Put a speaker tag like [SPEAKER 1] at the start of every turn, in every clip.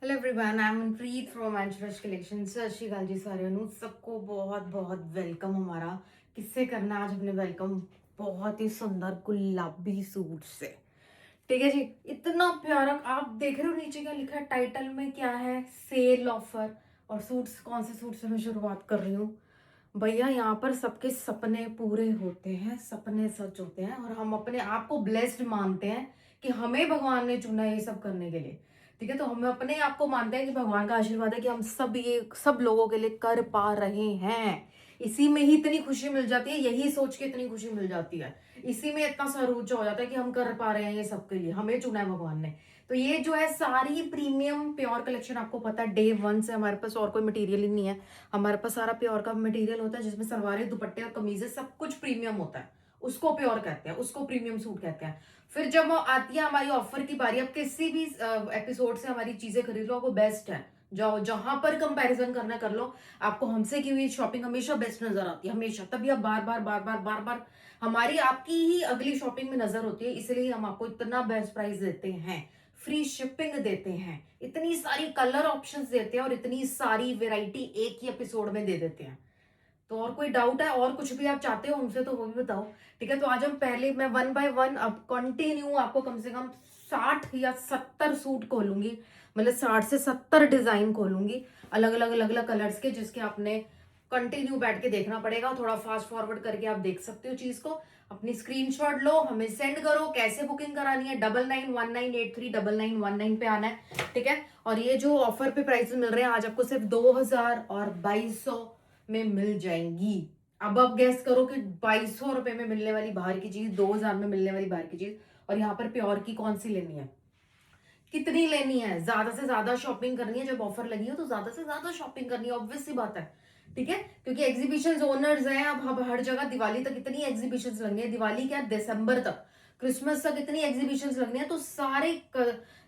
[SPEAKER 1] Hello everyone, I am Manpreet from एंचरस collection. Sat Shri अकाल जी सारे ਨੂੰ सबको बहुत बहुत वेलकम। हमारा किससे करना आज हमने वेलकम, बहुत ही सुंदर गुलाबी सूट से। ठीक है जी, इतना प्यारा। आप देख रहे हो नीचे क्या लिखा है, टाइटल में क्या है, सेल ऑफर। और सूट्स, कौन से सूट से मैं शुरुआत कर रही हूँ भैया। यहाँ पर सबके सपने पूरे होते हैं, सपने सच होते हैं, और हम अपने आप को ब्लेस्ड मानते हैं कि हमें भगवान ने चुना है ये सब करने के लिए। ठीक है, तो हम अपने आप को मानते हैं कि भगवान का आशीर्वाद है कि हम सब ये सब लोगों के लिए कर पा रहे हैं। इसी में ही इतनी खुशी मिल जाती है, यही सोच के इतनी खुशी मिल जाती है। इसी में इतना सर ऊंचा हो जाता है कि हम कर पा रहे हैं ये सबके लिए, हमें चुना है भगवान ने। तो ये जो है सारी प्रीमियम प्योर कलेक्शन, आपको पता है डे वन से हमारे पास और कोई मटेरियल ही नहीं है। हमारे पास सारा प्योर का मटेरियल होता है, जिसमें सलवारें, दुपट्टे और कमीजें सब कुछ प्रीमियम होता है। उसको प्योर कहते हैं, उसको प्रीमियम सूट कहते हैं। फिर जब आती है हमारी ऑफर की बारी, अब किसी भी एपिसोड से हमारी चीजें खरीद लो, वो बेस्ट है। जाओ जहां पर कंपैरिजन करना कर लो। आपको हमसे की हुई शॉपिंग हमेशा बेस्ट नजर आती है, हमेशा। तभी आप बार बार बार बार बार बार हमारी आपकी ही अगली शॉपिंग में नजर होती है। इसलिए हम आपको इतना बेस्ट प्राइस देते हैं, फ्री शिपिंग देते हैं, इतनी सारी कलर ऑप्शंस देते हैं, और इतनी सारी वेराइटी एक ही एपिसोड में दे देते हैं। तो और कोई डाउट है, और कुछ भी आप चाहते हो हमसे, तो वो भी बताओ। ठीक है, तो आज हम पहले, मैं वन बाय वन अब कंटिन्यू आपको कम से कम 60 या 70 सूट खोलूंगी। मतलब 60 से 70 डिजाइन खोलूंगी, अलग अलग अलग अलग कलर्स के, जिसके आपने कंटिन्यू बैठ के देखना पड़ेगा। थोड़ा फास्ट फॉरवर्ड करके आप देख सकते हो चीज को। अपनी स्क्रीनशॉट लो, हमें सेंड करो। कैसे बुकिंग करानी है, 9919839919 पे आना है। ठीक है, और ये जो ऑफर पे प्राइसेस मिल रहे हैं आज आपको सिर्फ 2000 और 2200 में मिल जाएंगी। अब आप गैस करो कि 2200 रुपए में मिलने वाली बाहर की चीज, 2000 में मिलने वाली बाहर की चीज, और यहाँ पर प्योर की कौन सी लेनी है, कितनी लेनी है। ज्यादा से ज्यादा शॉपिंग करनी है, जब ऑफर लगी हो तो ज्यादा से ज्यादा शॉपिंग करनी है, ऑब्वियस सी बात है। ठीक है, क्योंकि एग्जीबिशन ओनर्स हैं अब हर जगह। दिवाली तक इतनी एग्जीबिशन लगनी है, दिवाली क्या, दिसंबर तक, क्रिसमस तक इतनी एग्जीबिशन लगनी है। तो सारे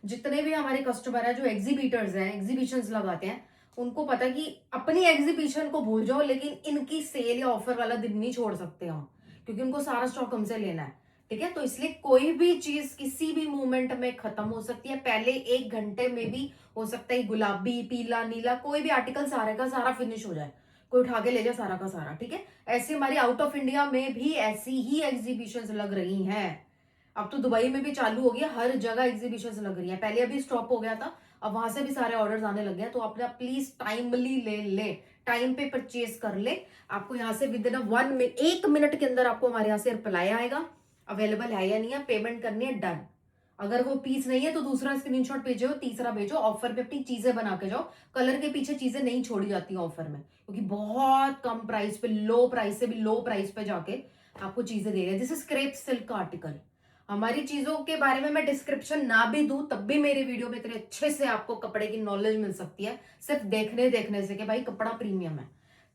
[SPEAKER 1] जितने भी हमारे कस्टमर है जो एग्जीबिटर्स हैं, एग्जीबिशन लगाते हैं, उनको पता है कि अपनी एग्जीबिशन को भूल जाओ, लेकिन इनकी सेल या ऑफर वाला दिन नहीं छोड़ सकते हम, क्योंकि उनको सारा स्टॉक हमसे लेना है। ठीक है, तो इसलिए कोई भी चीज किसी भी मोमेंट में खत्म हो सकती है, पहले 1 घंटे में भी हो सकता है। गुलाबी, पीला, नीला, कोई भी आर्टिकल सारे का सारा फिनिश हो जाए, कोई उठा के ले जाए सारा का सारा। ठीक है, ऐसे हमारी आउट ऑफ इंडिया में भी ऐसी ही एग्जीबिशन लग रही हैं। अब तो दुबई में भी चालू हो गया, हर जगह एग्जीबिशन लग रही है। पहले अभी स्टॉप हो गया था, अब वहां से भी सारे ऑर्डर्स आने लग गए। तो अपना प्लीज टाइमली ले, टाइम पे परचेज कर ले। आपको यहाँ से विद इन 1 मिनट के अंदर आपको हमारे यहाँ से रिप्लाई आएगा, अवेलेबल है या नहीं है, पेमेंट करनी है, डन। अगर वो पीस नहीं है तो दूसरा स्क्रीनशॉट भेजो, तीसरा भेजो। ऑफर पे अपनी चीजें बना के जाओ। कलर के पीछे चीजें नहीं छोड़ी जाती ऑफर में, क्योंकि बहुत कम प्राइस पे, लो प्राइस से भी लो प्राइस पे जाके आपको चीजें दे रहे हैं। दिस इज क्रेप सिल्क का आर्टिकल। हमारी चीजों के बारे में मैं डिस्क्रिप्शन ना भी दूं, तब भी मेरे वीडियो में इतने अच्छे से आपको कपड़े की नॉलेज मिल सकती है, सिर्फ देखने देखने से, कि भाई कपड़ा प्रीमियम है,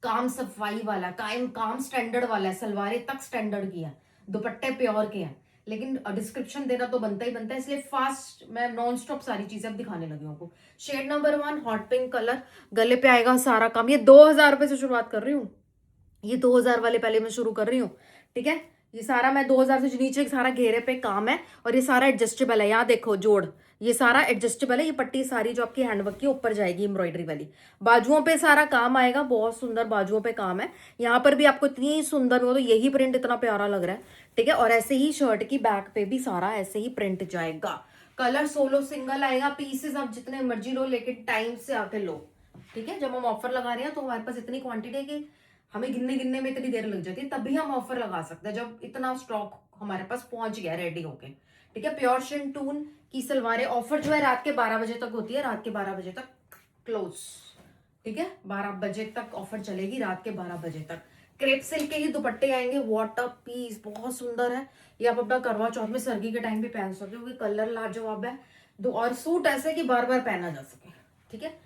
[SPEAKER 1] काम सफाई वाला, काम स्टैंडर्ड वाला है, सलवारें तक स्टैंडर्ड की है, दुपट्टे प्योर के हैं। लेकिन डिस्क्रिप्शन देना तो बनता ही बनता है, इसलिए फास्ट मैं नॉन स्टॉप सारी चीजें अब दिखाने लगी हूँ आपको। Shade number 1 hot pink colour, गले पे आएगा सारा काम। ये 2000 रुपए से शुरुआत कर रही हूँ, ये 2000 वाले पहले मैं शुरू कर रही हूँ। ठीक है, ये सारा मैं 2000 से नीचे सारा घेरे पे काम है, और ये सारा एडजस्टेबल है। यहाँ देखो जोड़, ये सारा एडजस्टेबल है। ये पट्टी सारी जो आपकी हैंडवर्क की ऊपर जाएगी, एम्ब्रॉयडरी वाली। बाजुओं पे सारा काम आएगा, बहुत सुंदर बाजुओं पे काम है। यहाँ पर भी आपको इतनी सुंदर हो, तो यही प्रिंट इतना प्यारा लग रहा है। ठीक है, और ऐसे ही शर्ट की बैक पे भी सारा ऐसे ही प्रिंट जाएगा। कलर सोलो सिंगल आएगा, पीसेस आप जितने मर्जी लो, लेकिन टाइम से आके लो। ठीक है, जब हम ऑफर लगा रहे हैं तो हमारे पास इतनी क्वांटिटी है कि हमें गिनने गिनने में इतनी देर लग जाती है, तभी हम ऑफर लगा सकते हैं, जब इतना स्टॉक हमारे पास पहुंच गया रेडी होके। ठीक है, प्योर शिंटून की सलवारें, ऑफर जो है रात के 12 बजे तक होती है, रात के 12 बजे तक क्लोज। ठीक है, 12 बजे तक ऑफर चलेगी, रात के 12 बजे तक। क्रेप सिल्क के ही दुपट्टे आएंगे, व्हाट अ पीस, बहुत सुंदर है। ये आप अपना करवा चौथ में, सर्दी के टाइम भी पहन सकते हो, क्योंकि कलर लाजवाब है। दो और सूट ऐसे कि बार बार पहना जा सके। ठीक है,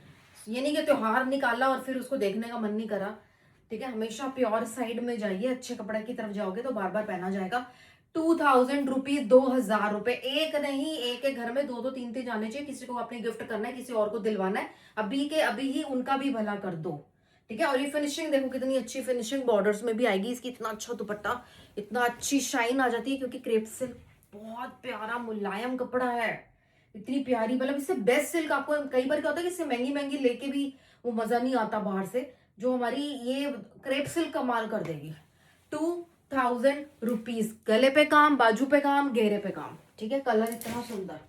[SPEAKER 1] ये नहीं कि त्योहार निकाला और फिर उसको देखने का मन नहीं करा। ठीक है, हमेशा प्योर साइड में जाइए, अच्छे कपड़े की तरफ जाओगे तो बार बार पहना जाएगा। 2000 रुपीज, 2000 रुपए, एक नहीं, एक एक घर में दो दो तीन तीन जाने चाहिए। किसी को अपने गिफ्ट करना है, किसी और को दिलवाना है, अभी के अभी ही उनका भी भला कर दो। ठीक है, और ये फिनिशिंग देखो कितनी अच्छी फिनिशिंग बॉर्डर्स में भी आएगी इसकी। इतना अच्छा दुपट्टा, इतना अच्छी शाइन आ जाती है, क्योंकि क्रेप सिल्क बहुत प्यारा मुलायम कपड़ा है। इतनी प्यारी, मतलब इससे बेस्ट सिल्क आपको कई बार क्या होता है कि इससे महंगी महंगी लेके भी वो मजा नहीं आता बाहर से, जो हमारी ये क्रेप सिल्क कमाल कर देगी। 2000 रुपीज, गले पे काम, बाजू पे काम, घेरे पे काम, ठीक है। कलर इतना सुंदर,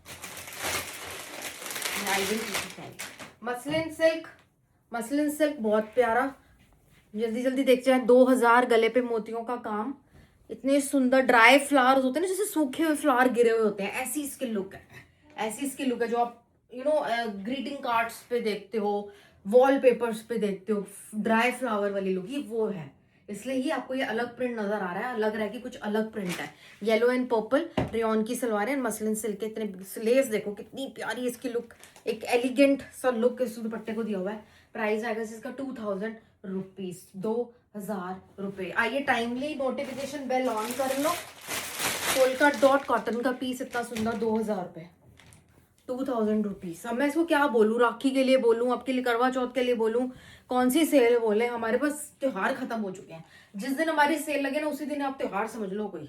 [SPEAKER 1] मसलिन सिल्क, मसलिन सिल्क बहुत प्यारा, जल्दी जल्दी देखते हैं। 2000, गले पे मोतियों का काम, इतने सुंदर ड्राई फ्लावर्स होते हैं ना, जैसे सूखे हुए फ्लावर गिरे हुए होते हैं, ऐसी इसकी लुक है, ऐसी इसकी लुक है जो आप ग्रीटिंग कार्ड्स पे देखते हो, वॉल पेपर्स पे देखते हो, ड्राई फ्लावर वाली लुक, ये वो है। इसलिए ही आपको ये अलग प्रिंट नजर आ रहा है, लग रहा है कि कुछ अलग प्रिंट है। येलो एंड पर्पल रेयन की सलवार है, मसलिन सिल्क के इतने लेस देखो कितनी प्यारी इसकी लुक, एक एलिगेंट सा लुक इस दुपट्टे को दिया हुआ है। प्राइस आएगा इसका 2000 रुपीज, 2000 रुपए। आइए टाइमली नोटिफिकेशन बेल ऑन कर लो। पोलका डॉट कॉटन का पीस इतना सुंदर, 2000 रुपए, 2000 रुपीज। अब मैं इसको क्या बोलूँ, राखी के लिए बोलूँ, आपके लिए करवा चौथ के लिए बोलूँ, कौन सी सेल बोले, हमारे पास त्योहार खत्म हो चुके हैं। जिस दिन हमारी सेल लगे ना उसी दिन आप त्योहार समझ लो कोई,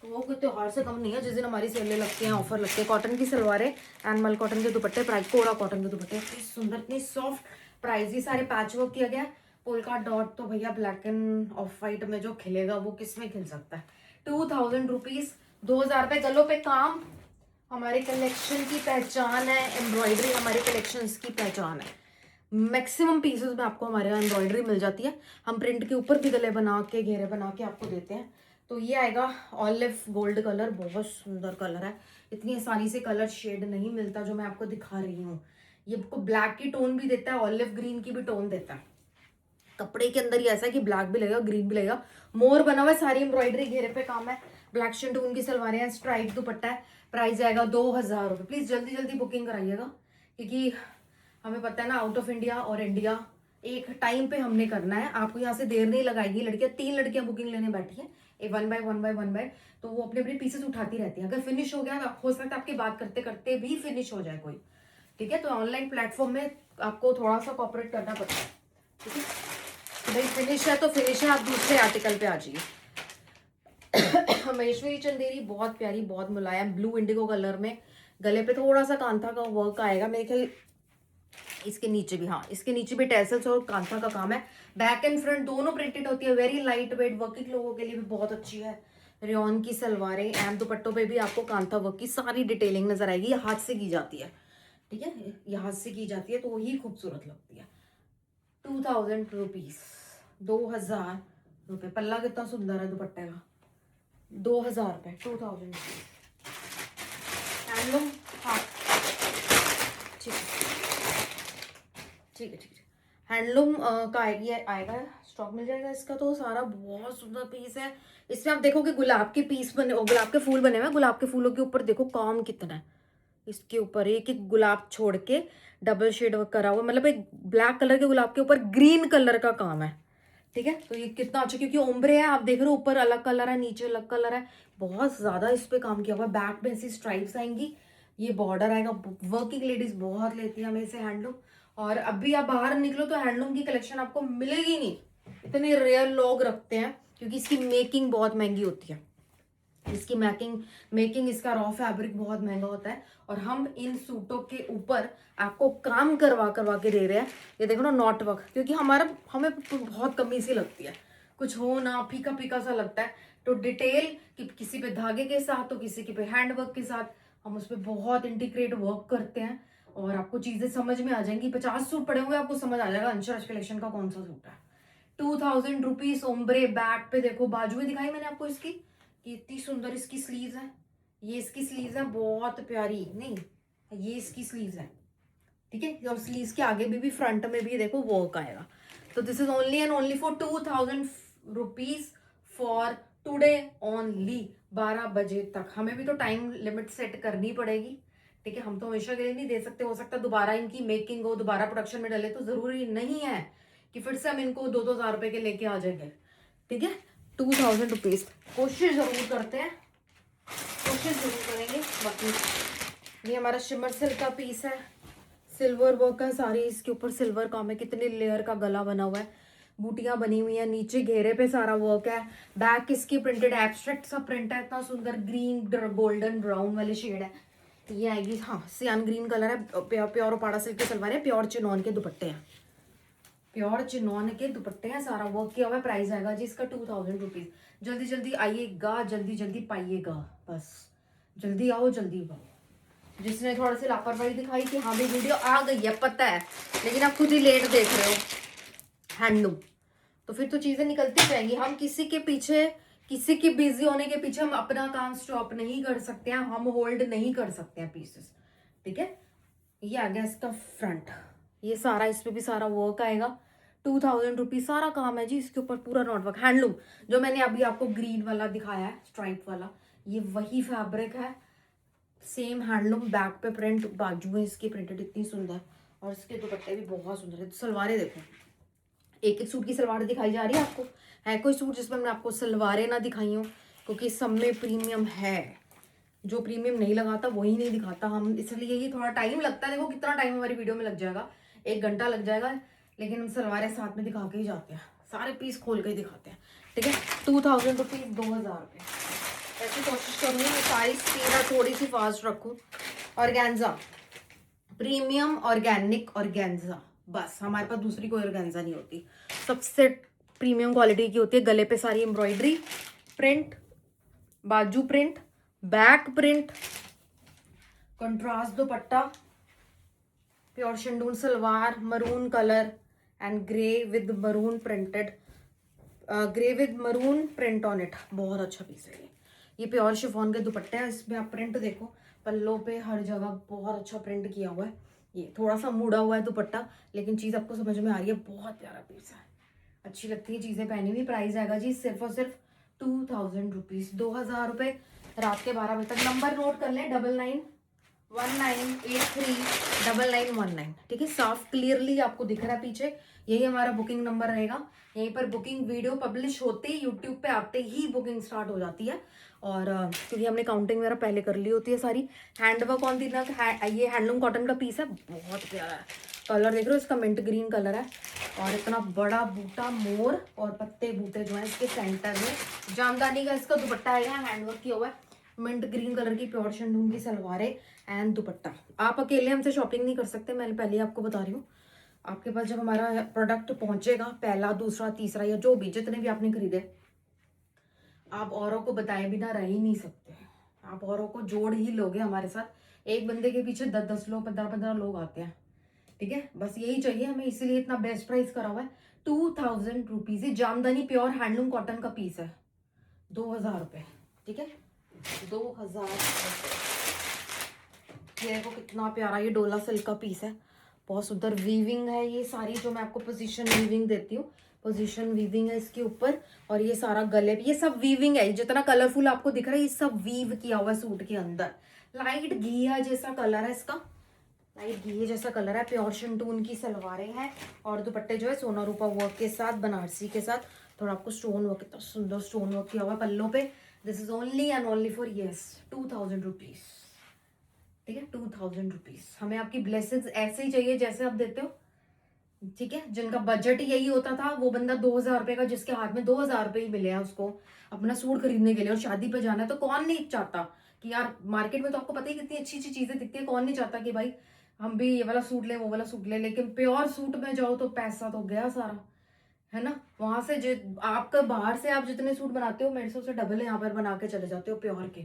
[SPEAKER 1] तो वो कोई त्योहार से कम नहीं है जिस दिन हमारी सेलें लगती हैं, ऑफर लगते हैं। कॉटन की सलवार है, एनमल कॉटन के दुपट्टे, प्राइस कोरा कॉटन के दुपट्टे, इतनी सुंदर इतनी सॉफ्ट, प्राइस ही सारे पैच वर्क किया गया। पोलका डॉट तो भैया ब्लैक एंड ऑफ वाइट में जो खिलेगा वो किस में खिल सकता है। 2000 रुपीज, 2000 रुपए। गलों पे काम हमारे कलेक्शन की पहचान है, एम्ब्रॉयडरी हमारे कलेक्शंस की पहचान है। मैक्सिमम पीसेस में आपको हमारे यहाँ एम्ब्रॉयडरी मिल जाती है, हम प्रिंट के ऊपर भी गले बना के, घेरे बना के आपको देते हैं। तो ये आएगा ऑलिव गोल्ड कलर, बहुत सुंदर कलर है, इतनी आसानी से कलर शेड नहीं मिलता जो मैं आपको दिखा रही हूँ। ये आपको ब्लैक की टोन भी देता है, ऑलिव ग्रीन की भी टोन देता है। कपड़े के अंदर ही ऐसा है कि ब्लैक भी लगेगा, ग्रीन भी लगेगा, मोर बना हुआ है, सारी एम्ब्रॉयडरी घेरे पे काम है। ब्लैक शेंटून की सलवारें हैं, स्ट्राइप दुपट्टा है, प्राइस आएगा 2000 रुपये। प्लीज जल्दी जल्दी बुकिंग कराइएगा, क्योंकि हमें पता है ना, आउट ऑफ इंडिया और इंडिया एक टाइम पे हमने करना है। आपको यहाँ से देर नहीं लगाएगी लड़कियां, 3 लड़कियां बुकिंग लेने बैठी है, वन बाय वन, तो वो अपने अपने पीसेस उठाती रहती है। अगर फिनिश हो गया तो हो सकता है आपकी बात करते करते भी फिनिश हो जाए कोई, ठीक है। तो ऑनलाइन प्लेटफॉर्म में आपको थोड़ा सा कॉपरेट करना पड़ता है, ठीक है। तो भाई फिनिश है तो फिनिश है, आप दूसरे आर्टिकल पे आ जाइए। महेश्वरी चंदेरी बहुत प्यारी, बहुत मुलायम ब्लू इंडिगो कलर में, गले पे थोड़ा सा कांथा का वर्क आएगा मेरे ख्याल, इसके नीचे भी, हाँ इसके नीचे भी टैसल्स और कांथा का काम है। बैक एंड फ्रंट दोनों प्रिंटेड होती है, वेरी लाइट वेट, वर्किंग लोगों के लिए भी बहुत अच्छी है। रेयन की सलवारें एंड दुपट्टों पे भी आपको कांथा वर्क की सारी डिटेलिंग नजर आएगी, ये हाथ से की जाती है, ठीक है, ये हाथ से की जाती है तो वही खूबसूरत लगती है। 2000 रुपीज, 2000 रुपये। पल्ला कितना सुंदर है दुपट्टे का, 2000 रुपये, 2000 हैंडलूम। हाँ ठीक है, ठीक है, ठीक है। हैंडलूम का आएगा, स्टॉक मिल जाएगा इसका। तो सारा बहुत सुंदर पीस है। इसमें आप देखो कि गुलाब के पीस बने, गुलाब के फूल बने हुए हैं, गुलाब के फूलों के ऊपर देखो काम कितना है, इसके ऊपर एक एक गुलाब छोड़ के डबल शेड वर्क करा हुआ, मतलब एक ब्लैक कलर के गुलाब के ऊपर ग्रीन कलर का काम है, ठीक है। तो ये कितना अच्छा, क्योंकि ओम्ब्रे है, आप देख रहे हो ऊपर अलग कलर है, नीचे अलग कलर है, बहुत ज्यादा इस पे काम किया हुआ है। बैक में ऐसी स्ट्राइप्स आएंगी, ये बॉर्डर आएगा। वर्किंग लेडीज बहुत लेती है हमें से हैंडलूम, और अभी आप बाहर निकलो तो हैंडलूम की कलेक्शन आपको मिलेगी नहीं, इतने रेयर लोग रखते हैं, क्योंकि इसकी मेकिंग बहुत महंगी होती है। इसकी मेकिंग इसका रॉ फैब्रिक बहुत महंगा होता है, और हम इन सूटों के ऊपर आपको काम करवा के दे रहे हैं। ये देखो ना नॉट वर्क, क्योंकि हमें बहुत कमी सी लगती है, कुछ हो ना, फीका फीका सा लगता है। तो डिटेल कि किसी पे धागे के साथ तो किसी के पे हैंड वर्क के साथ, हम उस पर बहुत इंटीग्रेट वर्क करते हैं, और आपको चीजें समझ में आ जाएंगी। 50 सूट पड़े हुए आपको समझ आ जाएगा अंशराज कलेक्शन का कौन सा सूट है। 2000 रुपीज। ओम्ब्रे बैक पे देखो, बाजुएं दिखाई मैंने आपको इसकी, कितनी सुंदर इसकी स्लीव्स है, ये इसकी स्लीव्स है बहुत प्यारी, नहीं ये इसकी स्लीव्स है, ठीक है। और स्लीव्स के आगे भी फ्रंट में भी देखो वर्क आएगा। तो this is only and only for 2000 rupees for today only, 12 बजे तक। हमें भी तो टाइम लिमिट सेट करनी पड़ेगी, ठीक है, हम तो हमेशा के लिए नहीं दे सकते। हो सकता है दोबारा इनकी मेकिंग हो, दोबारा प्रोडक्शन में डले, तो जरूरी नहीं है कि फिर से हम इनको 2-2 हजार रुपए के लेके आ जाएंगे, ठीक है। 2000 रुपीज, कोशिश जरूर करते हैं, कोशिश जरूर करेंगे। बाकी ये हमारा शिमर सिल्क का पीस है, सिल्वर वर्क का, सारी इसके ऊपर सिल्वर काम है, कितने लेयर का गला बना हुआ है, बूटियां बनी हुई है, नीचे घेरे पे सारा वर्क है। बैक इसकी प्रिंटेड एब्स्ट्रैक्ट सा प्रिंट है, इतना सुंदर ग्रीन गोल्डन ब्राउन वाले शेड है। ये आएगी, हाँ सियान ग्रीन कलर है, प्योर उपाड़ा सिल्क की सलवार है, प्योर चिनॉन के दुपट्टे हैं, प्योर चिनॉन के दुपट्टे हैं, सारा वर्क किया हुआ है। प्राइस आएगा जी इसका 2000 रुपीज। जल्दी जल्दी आइएगा, जल्दी जल्दी पाइएगा, बस जल्दी आओ जल्दी आओ। जिसने थोड़ा सी लापरवाही दिखाई कि हाँ भाई वीडियो आ गई है पता है, लेकिन आप खुद ही लेट देख रहे हो हैंडलूम, तो फिर तो चीजें निकलती जाएंगी। हम किसी के पीछे, किसी के बिजी होने के पीछे हम अपना काम स्टॉप नहीं कर सकते हैं, हम होल्ड नहीं कर सकते हैं पीसेस, ठीक है। ये आ गया इसका फ्रंट, ये सारा, इस पे भी सारा वर्क आएगा, 2000 रुपीज सारा काम है जी इसके ऊपर, पूरा नॉट वर्क हैंडलूम। जो मैंने अभी आपको ग्रीन वाला दिखाया है स्ट्राइप वाला, ये वही फैब्रिक है, सेम हैंडलूम, बैक पे प्रिंट, बाजू में इसकी प्रिंटेड इतनी सुंदर, और इसके दुपट्टे भी बहुत सुंदर है। सलवारें देखो, एक एक सूट की सलवार दिखाई जा रही है आपको, है कोई सूट जिसमें मैं आपको सलवारें ना दिखाई हूँ, क्योंकि सब में प्रीमियम है, जो प्रीमियम नहीं लगाता वही नहीं दिखाता हम, इसलिए ये थोड़ा टाइम लगता है। देखो कितना टाइम हमारी वीडियो में लग जाएगा, 1 घंटा लग जाएगा, लेकिन हम सलवारें साथ में दिखा के ही जाते हैं, सारे पीस खोल के ही दिखाते हैं, ठीक है। 2000 रुपीज, 2000 रुपये। ऐसी कोशिश करूँगी मैं सारी स्पीड थोड़ी सी फास्ट रखूँ। ऑर्गेन्जा, प्रीमियम ऑर्गेनिक ऑर्गेन्जा, बस हमारे पास दूसरी कोई ऑर्गेन्जा नहीं होती, सबसे प्रीमियम क्वालिटी की होती है। गले पे सारी एम्ब्रॉयडरी प्रिंट, बाजू print, back print, contrast dupatta, pure chinon salwar, maroon colour and grey with maroon printed, grey with maroon print on it, बहुत अच्छा पीस है ये प्योर शिफॉन के दुपट्टे हैं। इसमें आप प्रिंट देखो, पल्लों पे हर जगह बहुत अच्छा प्रिंट किया हुआ है, ये थोड़ा सा मुड़ा हुआ है दुपट्टा, लेकिन चीज़ आपको समझ में आ रही है, बहुत प्यारा पीस है, अच्छी लगती है चीज़ें पहनी हुई। प्राइस आएगा जी सिर्फ और सिर्फ 2000 रुपीज, 2000 रुपये। रात के 12 बजे तक नंबर नोट कर लें, 9919839919, ठीक है। साफ क्लियरली आपको दिख रहा है पीछे, यही हमारा बुकिंग नंबर रहेगा। यहीं पर बुकिंग वीडियो पब्लिश होते ही, यूट्यूब पे आते ही बुकिंग स्टार्ट हो जाती है, और क्योंकि हमने काउंटिंग वगैरह पहले कर ली होती है सारी। हैंडवर्क ऑन दी नग, ये हैंडलूम कॉटन का पीस है, बहुत प्यारा है, कलर देख रहे हो इसका, मिंट ग्रीन कलर है, और इतना बड़ा बूटा मोर और पत्ते बूटे जो है इसके सेंटर में, जामदानी का इसका दुपट्टा आएगा, हैंडवर्क किया हुआ है, मिंट ग्रीन कलर की प्योर शिंडून की सलवारें एंड दुपट्टा। आप अकेले हमसे शॉपिंग नहीं कर सकते, मैं पहले आपको बता रही हूँ। आपके पास जब हमारा प्रोडक्ट पहुंचेगा, पहला दूसरा तीसरा या जो भी जितने भी आपने खरीदे, आप औरों को बताए बिना रह ही नहीं सकते, आप औरों को जोड़ ही लोगे हमारे साथ। एक बंदे के पीछे 10-10 लोग, 15-15 लोग आते हैं, ठीक है। बस यही चाहिए हमें, इसीलिए इतना बेस्ट प्राइस करा हुआ है, 2000 रुपीज। ये जामदानी प्योर हैंडलूम कॉटन का पीस है, 2000 रुपये, ठीक है, 2000 रुपये। ये देखो कितना प्यारा, ये डोला सिल्क का पीस है, बहुत सुंदर वीविंग है, ये सारी जो मैं आपको पोजीशन वीविंग देती हूँ, पोजीशन वीविंग है इसके ऊपर, और ये सारा गले, ये सब वीविंग है, जितना कलरफुल आपको दिख रहा है ये सब वीव किया हुआ है सूट के अंदर। लाइट घिया जैसा कलर है इसका, लाइट घी जैसा कलर है, प्योर शिंटून की सलवारें हैं, और दुपट्टे जो है सोना रूपा वर्क के साथ, बनारसी के साथ, थोड़ा आपको स्टोन वर्क, इतना सुंदर स्टोन वर्क किया हुआ है पल्लों पे। This is only and only for 2000 rupees, ठीक है, 2000 रुपीज। हमें आपकी ब्लेसिंग्स ऐसे ही चाहिए जैसे आप देते हो, ठीक है। जिनका बजट ही यही होता था, वो बंदा 2000 रुपये का, जिसके हाथ में 2000 रुपये ही मिले हैं उसको अपना सूट खरीदने के लिए, और शादी पे जाना है, तो कौन नहीं चाहता कि यार, मार्केट में तो आपको पता ही कितनी अच्छी अच्छी चीजें दिखती है, कौन नहीं चाहता कि भाई हम भी ये वाला सूट ले, वो वाला सूट ले। लेकिन प्योर सूट में जाओ तो पैसा तो गया सारा, है ना। वहां से आपका बाहर से आप जितने सूट बनाते हो, मेरे से उससे डबल यहाँ पर बना के चले जाते हो प्योर के,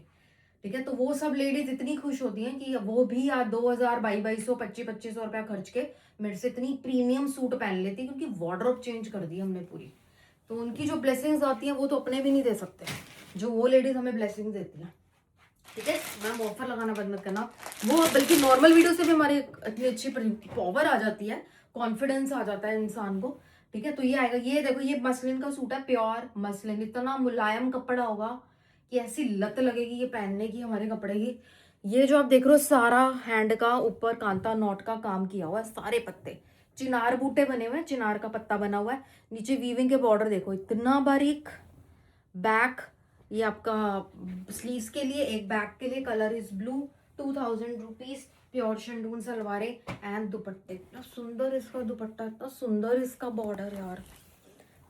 [SPEAKER 1] ठीक है। तो वो सब लेडीज इतनी खुश होती हैं कि वो भी यार 2000, 2200, 2500 रुपया खर्च के मेरे से इतनी प्रीमियम सूट पहन लेती है, क्योंकि वार्डरोब चेंज कर दी हमने पूरी। तो उनकी जो ब्लेसिंग्स आती हैं वो तो अपने भी नहीं दे सकते, जो वो लेडीज हमें ब्लेसिंग देती हैं, ठीक है। मैम ऑफर लगाना बंद मत करना, वो बल्कि नॉर्मल वीडियो से भी हमारी इतनी अच्छी पावर आ जाती है, कॉन्फिडेंस आ जाता है इंसान को, ठीक है। तो ये आएगा, ये देखो, ये मसलिन का सूट है, प्योर मसलिन, इतना मुलायम कपड़ा होगा कि ऐसी लत लगेगी ये पहनने की हमारे कपड़े की। ये जो आप देख रहे हो सारा हैंड का ऊपर कांता नॉट का काम किया हुआ है, सारे पत्ते चिनार बूटे बने हुए हैं, चिनार का पत्ता बना हुआ है, नीचे वीविंग के बॉर्डर देखो इतना बारीक। बैक, ये आपका स्लीव्स के लिए, एक बैक के लिए, colour is blue, 2000 rupees. Pure chinon सलवारें एंड दुपट्टे, इतना सुंदर इसका दुपट्टा, इतना सुंदर इसका बॉर्डर यार,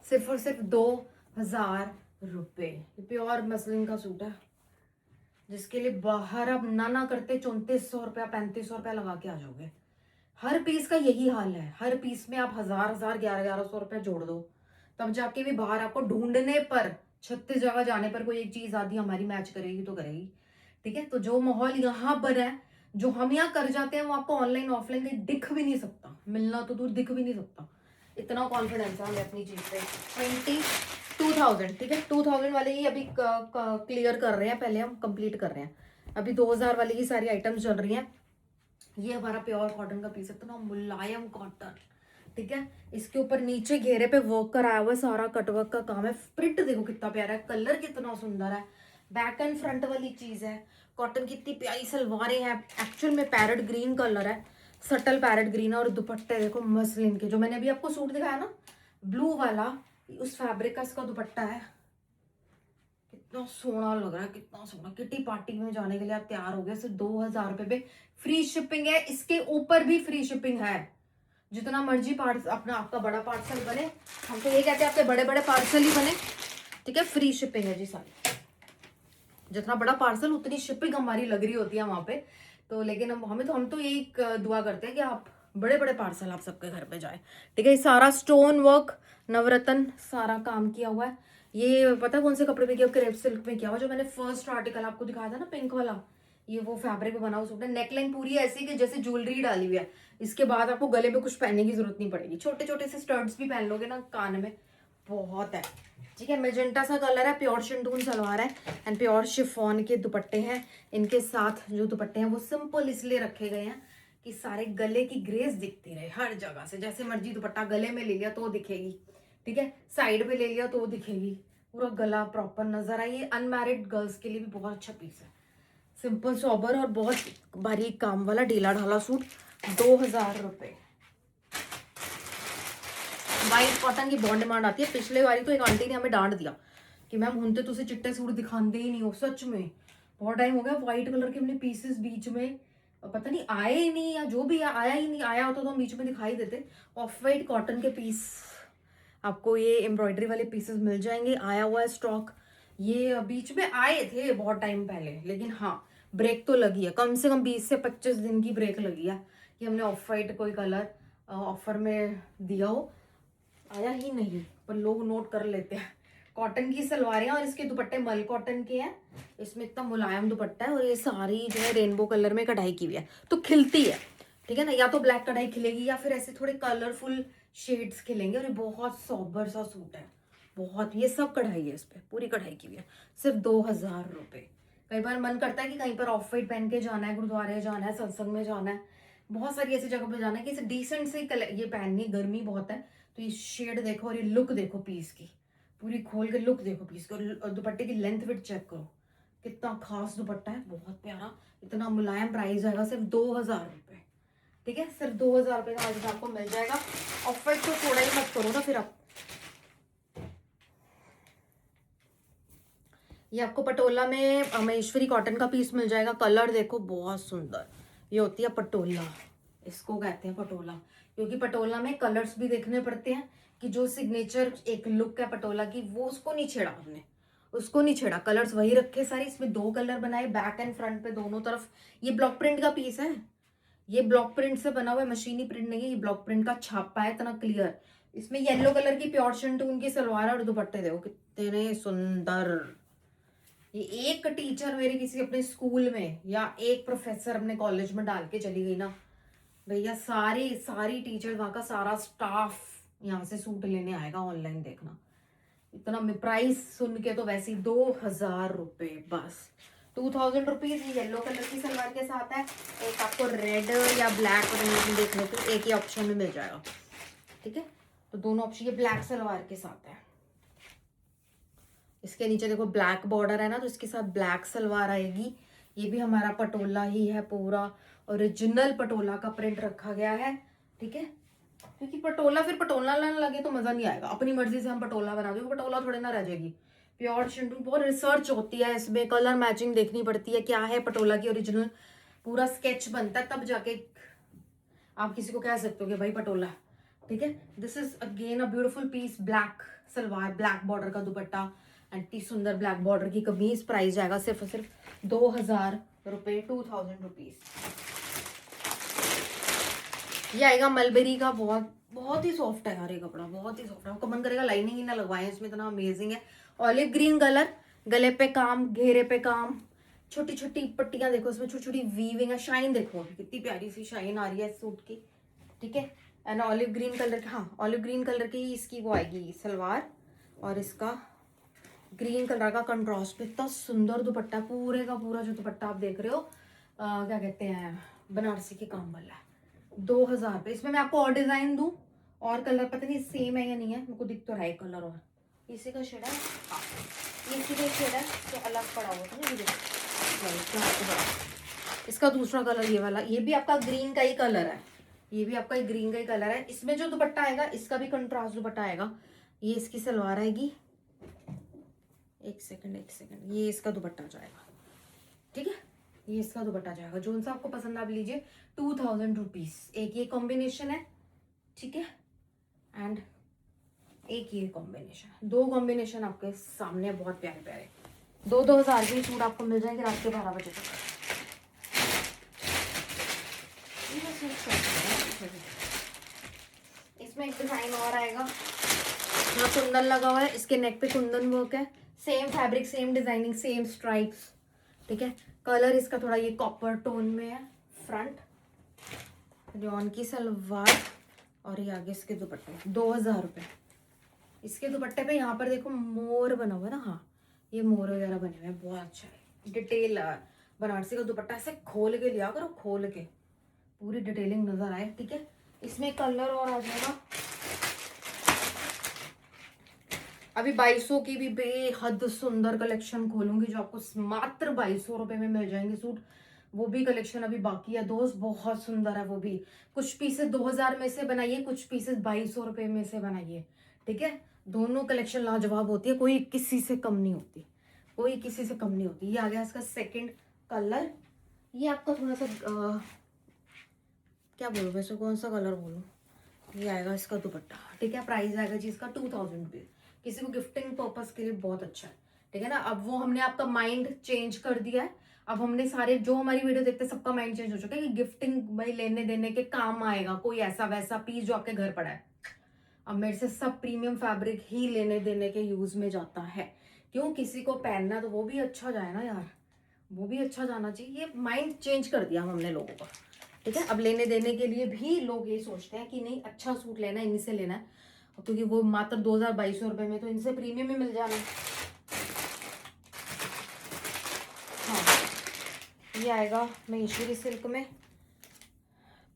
[SPEAKER 1] सिर्फ और सिर्फ 2000 रुपये। प्योर मसलिन का सूट है, जिसके लिए बाहर आप ना करते 3400 रुपया 3500 रुपया लगा के आ जाओगे। हर पीस का यही हाल है, हर पीस में आप 1000 1100 रुपया जोड़ दो, तब जाके भी बाहर आपको ढूंढने पर 36 जगह जाने पर कोई एक चीज आधी हमारी मैच करेगी तो करेगी। ठीक है, तो जो माहौल यहाँ पर है, जो हम यहाँ कर जाते हैं, वो आपको ऑनलाइन ऑफलाइन कहीं दिख भी नहीं सकता, मिलना तो दूर दिख भी नहीं सकता। इतना कॉन्फिडेंस है हमें अपनी चीज पे। 22,000, ठीक है, 2000 वाले ही अभी क्लियर कर रहे हैं, पहले हम कंप्लीट कर रहे हैं। अभी 2000 वाले की सारी आइटम्स चल रही हैं। ये हमारा प्योर कॉटन का पीस है, इतना मुलायम कॉटन। ठीक है, इसके ऊपर नीचे घेरे पे वर्क कराया हुआ, सारा कटवर्क का काम है। प्रिंट देखो कितना प्यारा है, कलर कितना सुंदर है, बैक एंड फ्रंट वाली चीज है। कॉटन की इतनी प्यारी सलवारें हैं, एक्चुअल में पैरेट ग्रीन कलर है, सटल पैरेट ग्रीन है। और दुपट्टे देखो मसलिन के, जो मैंने अभी आपको सूट दिखाया ना ब्लू वाला, उस फैब्रिक का इसका दुपट्टा है। कितना सोना लग रहा है, कितना सोना। किटी पार्टी में जाने के लिए आप तैयार हो गए। सिर्फ 2000 रुपए पे फ्री शिपिंग है, इसके ऊपर भी फ्री शिपिंग है। जितना मर्जी पार्सल अपना आपका बड़ा पार्सल बने, हम तो ये कहते हैं आपके बड़े बड़े पार्सल ही बने। ठीक है, फ्री शिपिंग है जी सारी। जितना बड़ा पार्सल उतनी शिपिंग हमारी लग रही होती है वहां पे। तो लेकिन हम तो यही दुआ करते हैं कि आप बड़े बड़े पार्सल आप सबके घर पे जाए। ठीक है, ये सारा स्टोन वर्क नवरत्न सारा काम किया हुआ है। ये पता है कौन से कपड़े पे किया? क्रेप सिल्क में किया हुआ। जो मैंने फर्स्ट आर्टिकल आपको दिखाया था ना पिंक वाला, ये वो फैब्रिक में बना हुआ सूट है। नेकलाइन पूरी ऐसी कि जैसे ज्वेलरी डाली हुई है। इसके बाद आपको गले में कुछ पहनने की जरूरत नहीं पड़ेगी। छोटे छोटे से स्टड्स भी पहन लोगे ना कान में, बहुत है। ठीक है, मेजेंटा सा कलर है, प्योर शिंटून सलवार है एंड प्योर शिफॉन के दुपट्टे हैं। इनके साथ जो दुपट्टे हैं वो सिंपल इसलिए रखे गए हैं कि सारे गले की ग्रेस दिखती रहे हर जगह से। जैसे मर्जी दुपट्टा गले में ले लिया तो दिखेगी, ठीक है, साइड पे ले लिया तो दिखेगी, पूरा गला प्रॉपर नजर आए। ये अनमैरिड गर्ल्स के लिए भी बहुत अच्छा पीस है। सिंपल सोबर और बहुत बारीक काम वाला ढीला ढाला सूट, 2000 रुपए। वाइट कॉटन की बहुत डिमांड आती है। पिछले बारी तो एक आंटी ने हमें डांट दिया कि मैम हुन तो तुझे चिट्टे सूट दिखाते ही नहीं हो। सच में बहुत टाइम हो गया, व्हाइट कलर के अपने पीसेस बीच में पता नहीं आए ही नहीं, या जो भी आया ही नहीं, आया होता तो हम बीच में दिखाई देते। ऑफ वाइट कॉटन के पीस आपको ये एम्ब्रॉयडरी वाले पीसेस मिल जाएंगे, आया हुआ है स्टॉक। ये बीच में आए थे बहुत टाइम पहले, लेकिन हाँ ब्रेक तो लगी है, कम से कम 20 से 25 दिन की ब्रेक लगी है कि हमने ऑफ वाइट कोई कलर ऑफर में दिया हो। आया ही नहीं, पर लोग नोट कर लेते हैं। कॉटन की सलवारें और इसके दुपट्टे मल कॉटन के हैं। इसमें इतना मुलायम दुपट्टा है और ये सारी जो है रेनबो कलर में कढ़ाई की हुई है, तो खिलती है। ठीक है ना, या तो ब्लैक कढ़ाई खिलेगी या फिर ऐसे थोड़े कलरफुल शेड्स खिलेंगे। और ये बहुत सोबर सा सूट है, बहुत। ये सब कढ़ाई है, इस पे पूरी कढ़ाई की हुई है। सिर्फ 2000 रुपए। कई बार मन करता है कि कहीं पर ऑफ वाइट पहन के जाना है, गुरुद्वारे जाना है, सत्संग में जाना है, बहुत सारी ऐसी जगह पे जाना है कि इसे डिसेंट से ये पहननी, गर्मी बहुत है। तो ये शेड देखो और ये लुक देखो पीस की, पूरी खोल के लुक देखो पीस की। और दुपट्टे की लेंथ विड्थ चेक करो, कितना खास दुपट्टा है, बहुत प्यारा, इतना मुलायम। प्राइस आएगा सिर्फ 2000 रुपए। ठीक है, सिर्फ 2000 रुपए का आज आपको मिल जाएगा। ऑफर तो थोड़ा ही मत करो ना फिर आप। ये आपको पटोला में महेश्वरी कॉटन का पीस मिल जाएगा। कलर देखो बहुत सुंदर। ये होती है पटोला, इसको कहते हैं पटोला, क्योंकि पटोला में कलर्स भी देखने पड़ते हैं कि जो सिग्नेचर एक लुक है पटोला की, वो उसको नहीं छेड़ा हमने, उसको नहीं छेड़ा। कलर्स वही रखे सारे। इसमें 2 कलर बनाए, बैक एंड फ्रंट पे दोनों तरफ। ये ब्लॉक प्रिंट का पीस है, ये ब्लॉक प्रिंट से बना हुआ है, मशीनी प्रिंट नहीं है, ये ब्लॉक प्रिंट का छापा है, इतना क्लियर। इसमें येलो कलर की प्योर शिंटून की सलवार और दुपट्टे देखो कितने सुंदर। ये एक टीचर मेरे किसी अपने स्कूल में या एक प्रोफेसर अपने कॉलेज में डाल के चली गई ना भैया, सारी सारी टीचर वहां का सारा स्टाफ यहाँ से सूट लेने आएगा। ऑनलाइन देखना, इतना प्राइस सुन के तो वैसे ही 2000 रुपए बस। 2000 रुपीज। ये येलो कलर की सलवार के साथ है। एक आपको रेड या ब्लैक देख लो तो एक ही ऑप्शन में मिल जाएगा। ठीक है, तो दोनों ऑप्शन। ये ब्लैक सलवार के साथ है, इसके नीचे देखो ब्लैक बॉर्डर है ना, तो इसके साथ ब्लैक सलवार आएगी। ये भी हमारा पटोला ही है, पूरा ओरिजिनल पटोला का प्रिंट रखा गया है। ठीक है, क्योंकि पटोला फिर पटोला ना लगे तो मजा नहीं आएगा। अपनी मर्जी से हम पटोला बना देंगे, पटोला थोड़े ना रह जाएगी। प्योर शिंटू, बहुत रिसर्च होती है इसमें, कलर मैचिंग देखनी पड़ती है, क्या है पटोला की ओरिजिनल, पूरा स्केच बनता है, तब जाके आप किसी को कह सकते हो कि भाई पटोला। ठीक है, this is again a beautiful piece. Black salwar, black border का दुपट्टा, इतनी सुंदर ब्लैक बॉर्डर की कमीज, प्राइस जाएगा सिर्फ और सिर्फ 2000 रुपये, 2000 रुपीज। ये आएगा मलबेरी का, बहुत बहुत ही सॉफ्ट है यार ये कपड़ा, बहुत ही सॉफ्ट है। आपका मन करेगा लाइनिंग ही ना लगवाएं इसमें, इतना अमेजिंग है। ऑलिव ग्रीन कलर, गले पे काम, घेरे पे काम, छोटी छोटी पट्टियां देखो इसमें, छोटी छोटी वीविंग है। शाइन देखो कितनी प्यारी सी शाइन आ रही है इस सूट की, ठीक है। एंड ऑलिव ग्रीन कलर की, हाँ ऑलिव ग्रीन कलर की इसकी वो आएगी सलवार, और इसका ग्रीन कलर का कंट्रास्ट पे इतना सुंदर दुपट्टा, पूरे का पूरा जो दुपट्टा आप देख रहे हो क्या कहते हैं, बनारसी के काम वाला है। 2000 रुपये। इसमें मैं आपको और डिजाइन दूं, और कलर पता नहीं सेम है या नहीं है, मेरे को दिख तो रहा है कलर। और इसी का शेड है, हाँ ये इसी का शेड है, तो अलग पड़ा हुआ था ना मुझे। इसका दूसरा कलर ये वाला, ये भी आपका ग्रीन का ही कलर है, ये भी आपका ग्रीन का ही कलर है। इसमें जो दुपट्टा आएगा इसका भी कंट्रास्ट दुपट्टा आएगा। ये इसकी सलवार आएगी, एक सेकंड, ये इसका दुपट्टा जाएगा, ठीक है। ये इसका दुपट्टा जाएगा, जो सा आपको पसंद आप लीजिए। 2000 रुपीज। एक ये कॉम्बिनेशन है, ठीक है, एंड एक ये कॉम्बिनेशन है। दो कॉम्बिनेशन आपके सामने, बहुत प्यारे प्यारे। 2000 के सूट आपको मिल जाएंगे रात के 12 बजे तक। इसमें एक डिजाइन और आएगा, थोड़ा कुंदन लगा हुआ है, इसके नेक पे कुंदन वर्क है, same fabric, same designing, same stripes, ठीक है। कलर इसका थोड़ा ये कॉपर टोन में है। फ्रंट रियॉन की सलवार, और ये आगे इसके दुपट्टे। 2000 रुपये। इसके दुपट्टे पे यहाँ पर देखो मोर बना हुआ है ना, हाँ ये मोर वगैरह बने हुए हैं, बहुत अच्छा है। डिटेल बनारसी का दुपट्टा ऐसे खोल के लिया करो, खोल के पूरी डिटेलिंग नजर आए, ठीक है। इसमें कलर और आ जाएगा। अभी 2200 की भी बेहद सुंदर कलेक्शन खोलूंगी, जो आपको मात्र 2200 रुपए में मिल जाएंगे सूट। वो भी कलेक्शन अभी बाकी है दोस्त, बहुत सुंदर है वो भी। कुछ पीसेस 2000 में से बनाइए, कुछ पीसेस 2200 रुपए में से बनाइए, ठीक है। दोनों कलेक्शन लाजवाब होती है, कोई किसी से कम नहीं होती, कोई किसी से कम नहीं होती। ये आ गया इसका सेकेंड कलर। ये आपका थोड़ा सा क्या बोलूँ वैसे, कौन सा कलर बोलूँ। ये आएगा इसका दुपट्टा, ठीक है। प्राइस आएगा जी इसका 2000 रुपये। किसी को गिफ्टिंग पर्पस के लिए बहुत अच्छा है, ठीक है ना। अब वो हमने आपका माइंड चेंज कर दिया है। अब हमने सारे जो हमारी वीडियो देखते हैं सबका माइंड चेंज हो चुका है कि गिफ्टिंग भाई लेने देने के काम आएगा, कोई ऐसा वैसा पीस जो आपके घर पड़ा है। अब मेरे से सब प्रीमियम फैब्रिक ही लेने देने के यूज में जाता है। क्यों, किसी को पहनना तो वो भी अच्छा जाए ना यार, वो भी अच्छा जाना चाहिए। ये माइंड चेंज कर दिया हमने लोगों का, ठीक है। अब लेने देने के लिए भी लोग ये सोचते हैं कि नहीं अच्छा सूट लेना है, इन्हीं से लेना है, क्योंकि वो मात्र 2200 रुपये में तो इनसे प्रीमियम में मिल जाना। हाँ ये आएगा महेश्वरी सिल्क में,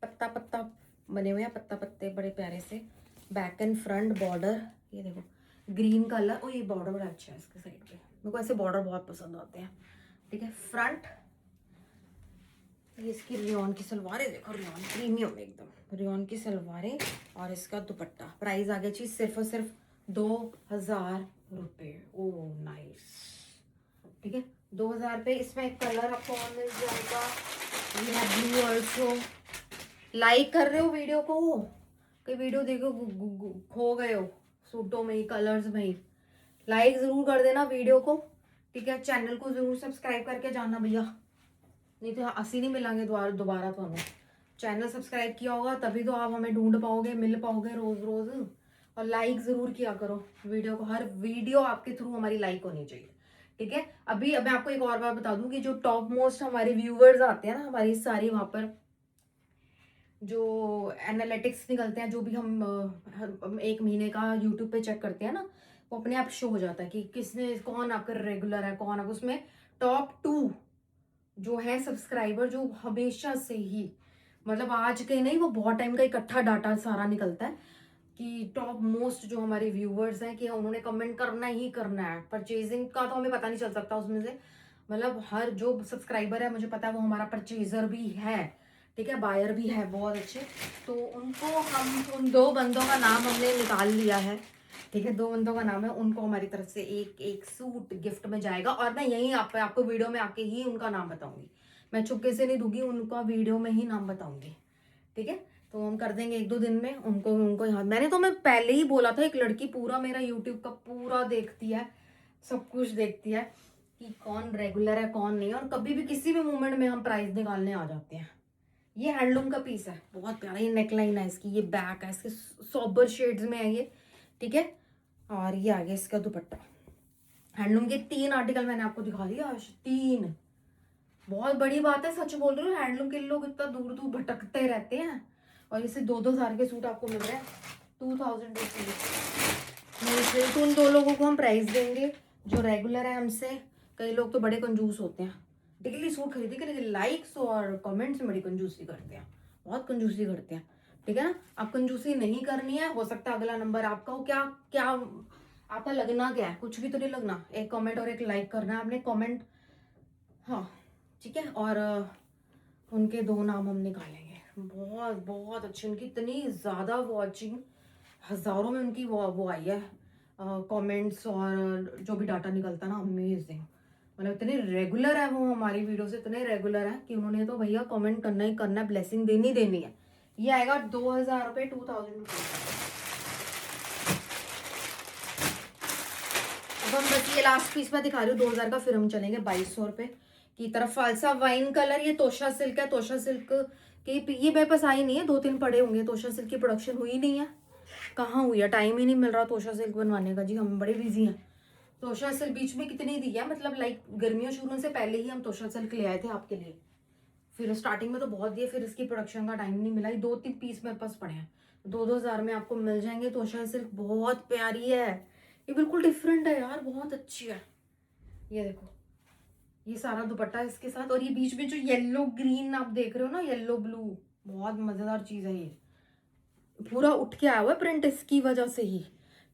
[SPEAKER 1] पत्ता पत्ता बने हुए हैं, पत्ता पत्ते बड़े प्यारे से, बैक एंड फ्रंट बॉर्डर। ये देखो ग्रीन कलर, और ये बॉर्डर बड़ा अच्छा है इसके साइड पे, मेरे को ऐसे बॉर्डर बहुत पसंद आते हैं, ठीक है। फ्रंट ये इसकी रियॉन की सलवार है, देखो रियॉन प्रीमियम एकदम, रियॉन की सलवारें, और इसका दुपट्टा। प्राइस आ गया चीज सिर्फ और सिर्फ 2000 रुपये। ओ नाइस, ठीक है 2000 रुपये। इसमें एक कलर आपको और मिल जाएगा, ये है ब्लू ऑल्सो। लाइक कर रहे हो वीडियो को, कई वीडियो देखो खो गए हो सूटों में ही, कलर्स में ही। लाइक जरूर कर देना वीडियो को, ठीक है। चैनल को जरूर सब्सक्राइब करके जाना भैया, नहीं तो असी नहीं मिलेंगे दोबारा तो हमें। चैनल सब्सक्राइब किया होगा तभी तो आप हमें ढूंढ पाओगे, मिल पाओगे रोज रोज। और लाइक जरूर किया करो वीडियो को, हर वीडियो आपके थ्रू हमारी लाइक होनी चाहिए, ठीक है। अभी मैं आपको एक और बात बता दूं कि जो टॉप मोस्ट हमारे व्यूवर्स आते हैं ना हमारी सारी, वहां पर जो एनालिटिक्स निकलते हैं, जो भी हम एक महीने का यूट्यूब पे चेक करते हैं ना, वो अपने आप शो हो जाता है कि किसने, कौन आपका रेगुलर है, कौन आप उसमें टॉप 2 जो है सब्सक्राइबर, जो हमेशा से ही, मतलब आज के नहीं, वो बहुत टाइम का इकट्ठा डाटा सारा निकलता है कि टॉप मोस्ट जो हमारे व्यूवर्स हैं कि उन्होंने कमेंट करना ही करना है। परचेजिंग का तो हमें पता नहीं चल सकता उसमें से, मतलब हर जो सब्सक्राइबर है मुझे पता है वो हमारा परचेजर भी है, ठीक है, बायर भी है बहुत अच्छे। तो उनको हम, उन 2 बंदों का नाम हमने निकाल लिया है, ठीक है। 2 बंदों का नाम है, उनको हमारी तरफ से एक एक सूट गिफ्ट में जाएगा। और मैं यही आपको वीडियो में आके ही उनका नाम बताऊंगी, मैं चुपके से नहीं दूंगी, उनका वीडियो में ही नाम बताऊंगी, ठीक है। तो हम कर देंगे 1-2 दिन में उनको यहाँ। मैं पहले ही बोला था, एक लड़की पूरा मेरा यूट्यूब का पूरा देखती है, सब कुछ देखती है कि कौन रेगुलर है कौन नहीं, और कभी भी किसी भी मोमेंट में हम प्राइस निकालने आ जाते हैं। ये हैंडलूम का पीस है, बहुत प्यारा। ये नेकलाइन है इसकी, ये बैक है इसके, सोबर शेड्स में है ये, ठीक है। और ये आ गया इसका दुपट्टा। हैंडलूम के 3 आर्टिकल मैंने आपको दिखा दिया आज, 3। बहुत बड़ी बात है, सच बोल रही हूँ। हैंडलूम के लोग इतना दूर दूर भटकते रहते हैं, और इसे 2-2 हज़ार के सूट आपको मिल रहे हैं 2000 रुपीज। तो उन 2 लोगों को हम प्राइस देंगे जो रेगुलर है हमसे। कई लोग तो बड़े कंजूस होते हैं, डेली सूट खरीदे के लिए लाइक्स और कमेंट्स में बड़ी कंजूसी करते हैं, बहुत कंजूसी करते हैं, ठीक है ना। आप कंजूसी नहीं करनी है, हो सकता है अगला नंबर आपका हो। क्या क्या आपका लगना क्या है, कुछ भी तो नहीं लगना, एक कमेंट और एक लाइक करना है आपने, कमेंट, हाँ ठीक है। और उनके 2 नाम हम निकालेंगे। बहुत बहुत अच्छी, उनकी इतनी ज़्यादा वॉचिंग, हज़ारों में उनकी वो आई है कमेंट्स, और जो भी डाटा निकलता ना, अमेजिंग। मतलब इतने रेगुलर है वो हमारी वीडियो से, इतने रेगुलर है कि उन्होंने तो भैया कमेंट करना ही करना है, ब्लेसिंग देनी देनी है। ये आएगा 2000 रुपये, 2000 रुपये। अब हम बस ये लास्ट पीस में दिखा रही हूँ 2000 का, फिर हम चलेंगे 2200 रुपये की तरफ। फालसा वाइन कलर, ये तोशा सिल्क है। तोशा सिल्क की ये मेरे पास आई नहीं है, 2-3 पड़े होंगे। तोशा सिल्क की प्रोडक्शन हुई नहीं है, कहाँ हुई है, टाइम ही नहीं मिल रहा तोशा सिल्क बनवाने का जी, हम बड़े बिजी हैं। तोशा सिल्क बीच में कितनी दी है, मतलब लाइक गर्मियों शुरू से पहले ही हम तोशा सिल्क ले आए थे आपके लिए, फिर स्टार्टिंग में तो बहुत दिए, फिर इसकी प्रोडक्शन का टाइम नहीं मिला। ये 2-3 पीस मेरे पास पड़े हैं, 2-2 हज़ार में आपको मिल जाएंगे। तोशा सिल्क बहुत प्यारी है, ये बिल्कुल डिफरेंट है यार, बहुत अच्छी है। ये देखो, ये सारा दुपट्टा इसके साथ, और ये बीच में जो येलो ग्रीन आप देख रहे हो ना, येलो ब्लू, बहुत मजेदार चीज है ये, पूरा उठ के आया हुआ है प्रिंट इसकी वजह से ही,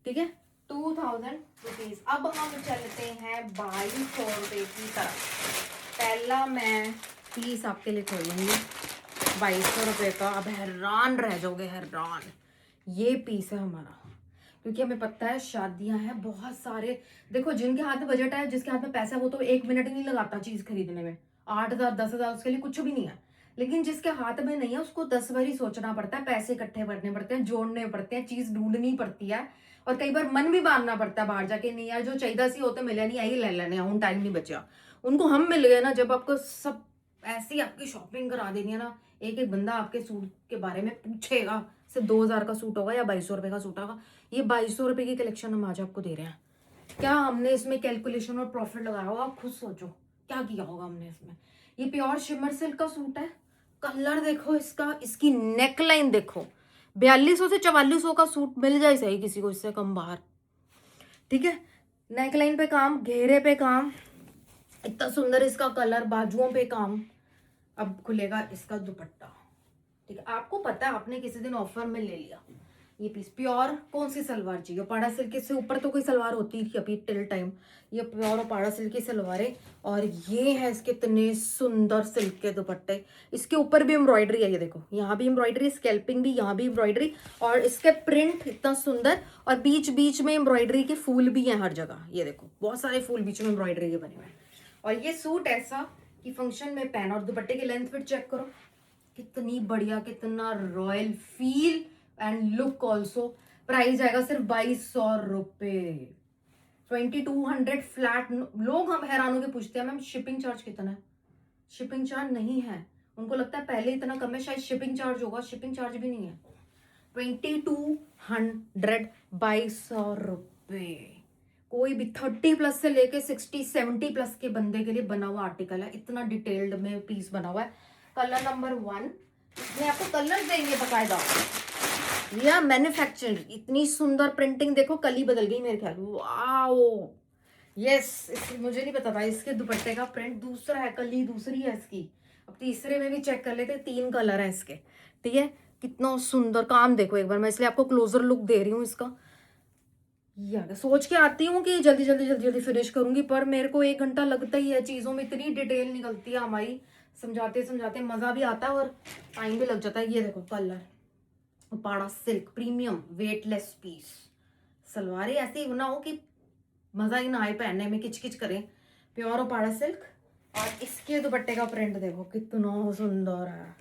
[SPEAKER 1] ठीक है। 2000 रुपीज। अब हम चलते हैं 2200 रुपये की तरफ। पहला मैं पीस आपके लिए खोलूंगी 2200 रुपये का। अब हैरान रह जाओगे, हैरान। ये पीस है हमारा, क्योंकि हमें पता है शादियां हैं बहुत सारे। देखो जिनके हाथ में बजट है, जिसके हाथ में पैसा है, वो तो 1 मिनट ही नहीं लगाता चीज खरीदने में। 8000 10,000 उसके लिए कुछ भी नहीं है। लेकिन जिसके हाथ में नहीं है, उसको 10 बार ही सोचना पड़ता है, पैसे इकट्ठे करने पड़ते हैं, जोड़ने पड़ते हैं, चीज ढूंढनी पड़ती है, और कई बार मन भी मानना पड़ता है बाहर जाके, नहीं यार जो चाहिए सी होते मिले नहीं, आई ले लेने, हूं टाइम नहीं बचा। उनको हम मिल गए ना, जब आपको सब ऐसी आपकी शॉपिंग करा देनी है ना, एक एक बंदा आपके सूट के बारे में पूछेगा। सिर्फ 2000 का सूट होगा या 2200 रुपये का सूट होगा। ये 2200 रुपये की कलेक्शन हम आज आपको दे रहे हैं। क्या हमने इसमें कैलकुलेशन और प्रॉफिट लगाया होगा, आप खुद सोचो क्या किया होगा हमने इसमें। ये प्योर शिमर सिल्क का सूट है, कलर देखो इसका, इसकी नेकलाइन देखो। 4200 से 4400 का सूट मिल जाए सही किसी को, इससे कम बाहर, ठीक है। नेकलाइन पे काम, घेरे पे काम, इतना सुंदर इसका कलर, बाजुओं पे काम। अब खुलेगा इसका दुपट्टा, ठीक है। आपको पता है, आपने किसी दिन ऑफर में ले लिया ये पीस। प्योर कौन सी सलवार चाहिए, पाड़ा सिल्क से ऊपर तो कोई सलवार होती थी अभी टिल टाइम, ये प्योर और पाड़ा सिल्क की सलवार है। और ये है इसके इतने सुंदर सिल्क के दुपट्टे, इसके ऊपर भी एम्ब्रॉयडरी है, ये देखो यहाँ भी एम्ब्रॉयडरी, स्कैल्पिंग भी, यहाँ भी एम्ब्रॉयडरी, और इसके प्रिंट इतना सुंदर, और बीच बीच में एम्ब्रॉयडरी के फूल भी हैं हर जगह। ये देखो बहुत सारे फूल बीच में एम्ब्रॉयडरी के बने हुए हैं। और ये सूट ऐसा कि फंक्शन में पहना, और दुपट्टे की लेंथ फिट चेक करो, कितनी बढ़िया, कितना royal feel and look also. Price आएगा सिर्फ 2200 रुपये, 2200 फ्लैट। लोग हम हैरान होकर पूछते हैं मैम शिपिंग चार्ज कितना है, शिपिंग चार्ज नहीं है। उनको लगता है पहले इतना कम है, शायद शिपिंग चार्ज होगा, शिपिंग चार्ज भी नहीं है। 2200, 2200 रुपये। कोई भी 30+ से लेके 60-70+ के बंदे के लिए बना हुआ आर्टिकल है, इतना डिटेल्ड में पीस बना हुआ है। कलर नंबर 1, इसमें आपको कलर देंगे बकायदा, या मैन्युफैक्चर। इतनी सुंदर प्रिंटिंग देखो, कल ही बदल गई मेरे ख्याल। वाओ यस, मुझे नहीं पता था इसके दुपट्टे का प्रिंट दूसरा है, कल ही दूसरी है इसकी। अब तीसरे में भी चेक कर लेते, 3 कलर है इसके, ठीक है। कितना सुंदर काम देखो एक बार, मैं इसलिए आपको क्लोजर लुक दे रही हूँ इसका। यार सोच के आती हूँ कि जल्दी जल्दी जल्दी जल्दी फिनिश करूंगी, पर मेरे को 1 घंटा लगता ही है, चीजों में इतनी डिटेल निकलती है हमारी, समझाते समझाते मजा भी आता है और टाइम भी लग जाता है। ये देखो कलर, पाड़ा सिल्क प्रीमियम वेटलेस पीस। सलवारें ऐसी बनाओ कि मजा ही ना आए पहनने में, किचकिच करें। प्योर पाड़ा सिल्क, और इसके दुपट्टे का प्रिंट देखो कितना सुंदर है,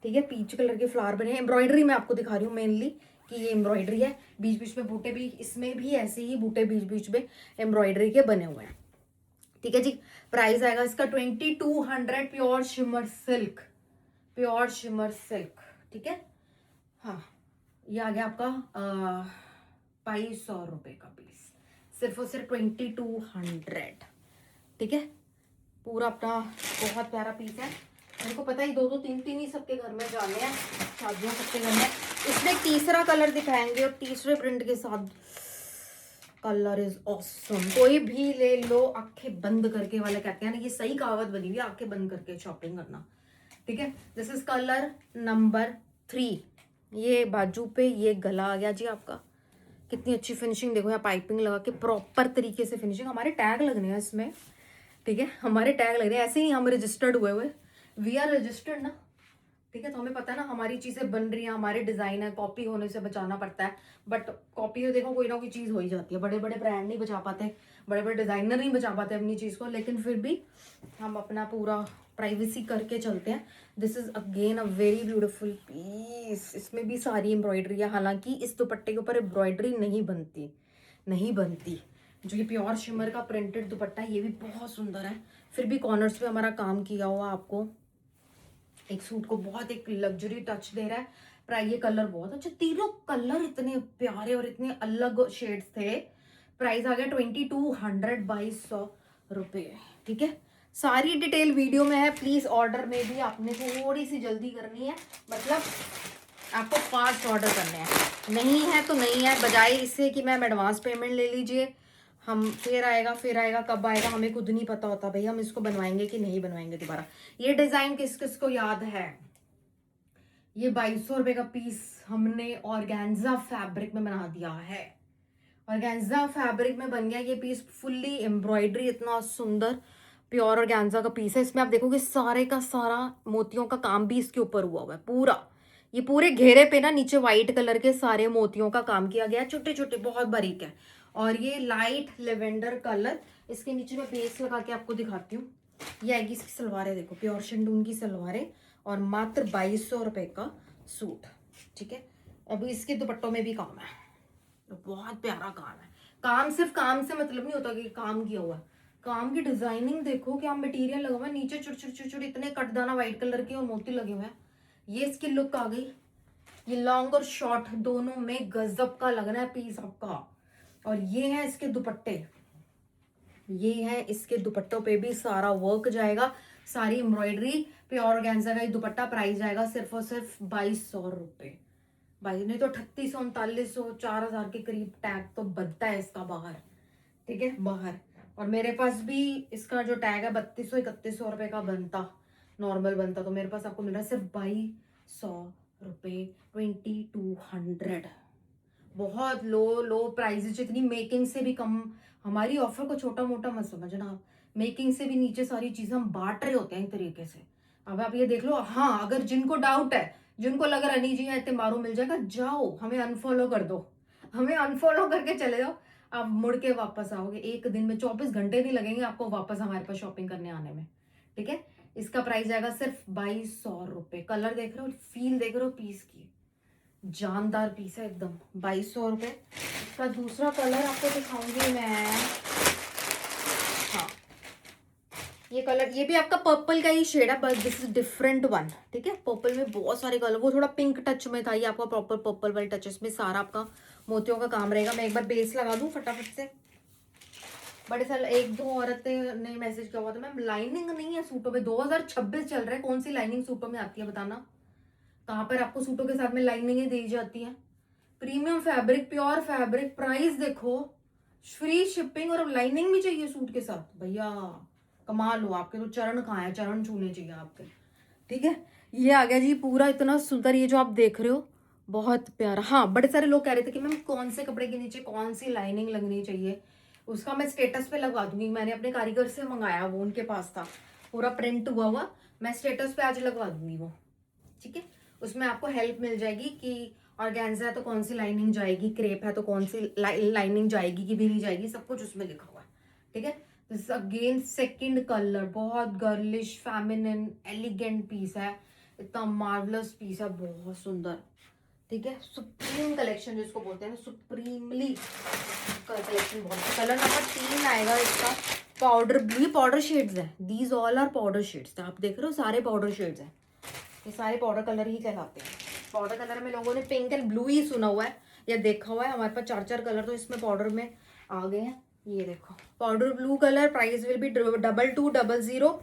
[SPEAKER 1] ठीक है। पीच कलर के फ्लावर बने हैं, एम्ब्रॉयडरी मैं आपको दिखा रही हूँ मेनली। कि ये एम्ब्रॉयडरी है, बीच बीच में बूटे भी, इसमें भी ऐसे ही बूटे बीच बीच में एम्ब्रॉयडरी के बने हुए हैं। ठीक है जी। प्राइस आएगा इसका 2200, pure shimmer silk, pure shimmer silk. ठीक है। हाँ, ये आ गया आपका 2200 रुपये का पीस, सिर्फ और सिर्फ 2200। ठीक है, पूरा अपना बहुत प्यारा पीस है। मेरे को पता है 2-2 3-3 ही सबके घर में जाने हैं, शादियां सबके घर में। इसमें तीसरा कलर दिखाएंगे और तीसरे प्रिंट के साथ, कलर इज ऑसम। कोई भी ले लो, आंखें बंद करके, वाले कहते हैं ना, ये सही कहावत बनी हुई है, आंखें बंद करके शॉपिंग करना। ठीक है, दिस इज कलर नंबर 3। ये बाजू पे ये गला आ गया जी आपका। कितनी अच्छी फिनिशिंग देखो, यहाँ पाइपिंग लगा के प्रॉपर तरीके से फिनिशिंग। हमारे टैग लगने हैं इसमें। ठीक है, हमारे टैग लग रहे हैं, ऐसे ही हम रजिस्टर्ड हुए, वी आर रजिस्टर्ड ना। ठीक है, तो हमें पता है ना हमारी चीजें बन रही हैं, हमारे डिजाइन है, कॉपी होने से बचाना पड़ता है। बट कॉपी में देखो कोई ना कोई चीज हो ही जाती है। बड़े बड़े ब्रांड नहीं बचा पाते, बड़े बड़े डिजाइनर नहीं बचा पाते अपनी चीज को, लेकिन फिर भी हम अपना पूरा प्राइवेसी करके चलते हैं। This is again a very beautiful piece. इसमें भी सारी एम्ब्रॉयडरी है, हालांकि इस दुपट्टे के ऊपर एम्ब्रॉयडरी नहीं बनती, नहीं बनती। जो ये प्योर शिमर का प्रिंटेड दुपट्टा है, ये भी बहुत सुंदर है। फिर भी कॉर्नर्स पे हमारा काम किया हुआ, आपको एक सूट को बहुत एक लग्जरी टच दे रहा है। प्राइस, ये कलर बहुत अच्छा, तीनों कलर इतने प्यारे और इतने अलग शेड्स थे। प्राइस आ गया 2200, 2200 रुपये। ठीक है, सारी डिटेल वीडियो में है। प्लीज ऑर्डर में भी आपने थोड़ी सी जल्दी करनी है, मतलब आपको फास्ट ऑर्डर करने हैं। नहीं है तो नहीं है, बजाय इससे कि मैम एडवांस पेमेंट ले लीजिए, हम फिर आएगा कब आएगा हमें खुद नहीं पता होता भाई, हम इसको बनवाएंगे कि नहीं बनवाएंगे दोबारा। ये डिजाइन किस किस को याद है? ये 2200 रुपये का पीस हमने ऑर्गेन्जा फैब्रिक में बना दिया है। ऑर्गेन्जा फैब्रिक में बन गया ये पीस, फुल्ली एम्ब्रॉयडरी, इतना सुंदर प्योर ऑर्गेन्जा का पीस है। इसमें आप देखोगे सारे का सारा मोतियों का काम भी इसके ऊपर हुआ है पूरा। ये पूरे घेरे पे ना नीचे व्हाइट कलर के सारे मोतियों का काम किया गया, छोटे छोटे बहुत बारीक है। और ये लाइट लेवेंडर कलर, इसके नीचे मैं बेस लगा के आपको दिखाती हूँ। ये आएगी इसकी सलवारें, देखो प्योर शिंडून की सलवारें, और मात्र 2200 रुपये का सूट। ठीक है, अभी इसके दुपट्टों में भी काम है, तो बहुत प्यारा काम है। काम सिर्फ काम से मतलब नहीं होता कि काम किया हुआ है, काम की डिजाइनिंग देखो, क्या मटेरियल लगा हुआ है नीचे, छोटे इतने कटदाना व्हाइट कलर के और मोती लगे हुए हैं। ये इसकी लुक आ गई। ये लॉन्ग और शॉर्ट दोनों में गजब का लगना है पीस आपका। और ये है इसके दुपट्टे, ये है इसके दुपट्टों पे भी सारा वर्क जाएगा, सारी एम्ब्रॉयडरी, प्योर ऑर्गेन्जा का ये दुपट्टा। प्राइस जाएगा सिर्फ और सिर्फ 2200 रुपये। भाई नहीं तो 3800, 3900, 4000 के करीब टैग तो बनता है इसका बाहर। ठीक है, बाहर। और मेरे पास भी इसका जो टैग है 3200-3100 रुपये का बनता, नॉर्मल बनता, तो मेरे पास आपको मिल रहा है सिर्फ 2200 रुपये, 2200। बहुत लो प्राइस, इतनी मेकिंग से भी कम। हमारी ऑफर को छोटा मोटा मत समझना आप, मेकिंग से भी नीचे सारी चीजें हम बांट रहे होते हैं एक तरीके से। अब आप ये देख लो। हाँ, अगर जिनको डाउट है, जिनको लग रहा है नहीं जी यहाँ इतने मारो मिल जाएगा, जाओ हमें अनफॉलो कर दो, हमें अनफॉलो करके चले जाओ। आप मुड़ के वापस आओगे, एक दिन में 24 घंटे नहीं लगेंगे आपको वापस हमारे पास शॉपिंग करने आने में। ठीक है, इसका प्राइस आएगा सिर्फ 2200 रुपये। कलर देख रहे हो, फील देख रहे हो पीस की, जानदार पीस है एकदम। 2200 रुपये। इसका दूसरा कलर आपको दिखाऊंगी मैं। हाँ, ये कलर, ये भी आपका पर्पल का ही शेड है, but this is different one. ठीक है, पर्पल में बहुत सारे कलर, वो थोड़ा पिंक टच में था, ये आपका प्रॉपर पर्पल वाले टच। इसमें सारा आपका मोतियों का काम रहेगा। मैं एक बार बेस लगा दूं फटाफट से। बड़े साल 1-2 औरतें ने मैसेज किया हुआ था, मैम लाइनिंग नहीं है सूटों में। 2026 चल रहा है, कौन सी लाइनिंग सूटों में आती है बताना? कहाँ पर आपको सूटों के साथ में लाइनिंगें दी जाती हैं? Premium fabric, pure fabric, price देखो, फ्री शिपिंग, और लाइनिंग भी चाहिए सूट के साथ। भैया कमाल हो, आपके तो चरण कहाँ है, चरण छूने चाहिए आपके। ठीक है, ये आ गया जी पूरा इतना सुंदर, ये जो आप देख रहे हो बहुत प्यारा। हाँ, बड़े सारे लोग कह रहे थे कि मैम कौन से कपड़े के नीचे कौन सी लाइनिंग लगनी चाहिए, उसका मैं स्टेटस पे लगवा दूंगी। मैंने अपने कारीगर से मंगाया, वो उनके पास था पूरा प्रिंट हुआ हुआ, मैं स्टेटस पे आज लगवा दूंगी वो। ठीक है, उसमें आपको हेल्प मिल जाएगी कि ऑर्गेन्जा है तो कौन सी लाइनिंग जाएगी, क्रेप है तो कौन सी लाइनिंग जाएगी कि भी नहीं जाएगी, सब कुछ उसमें लिखा हुआ है। ठीक है, दिस अगेन सेकंड कलर, बहुत गर्लिश, फेमिनिन, एलिगेंट पीस है, इतना मार्वलस पीस है, बहुत सुंदर। ठीक है, सुप्रीम कलेक्शन जिसको बोलते हैं ना, सुप्रीमली कलेक्शन बहुत। कलर नंबर 3 आएगा इसका, पाउडर ब्लू, पाउडर शेड्स है, these all are powder shades. आप देख रहे हो सारे पाउडर शेड्स हैं, ये सारे पाउडर कलर ही कहलाते हैं। पाउडर कलर में लोगों ने पिंक एंड ब्लू ही सुना हुआ है या देखा हुआ है, हमारे पास 4 कलर तो इसमें पाउडर में आ गए हैं। ये देखो powder blue colour, price will be 2200।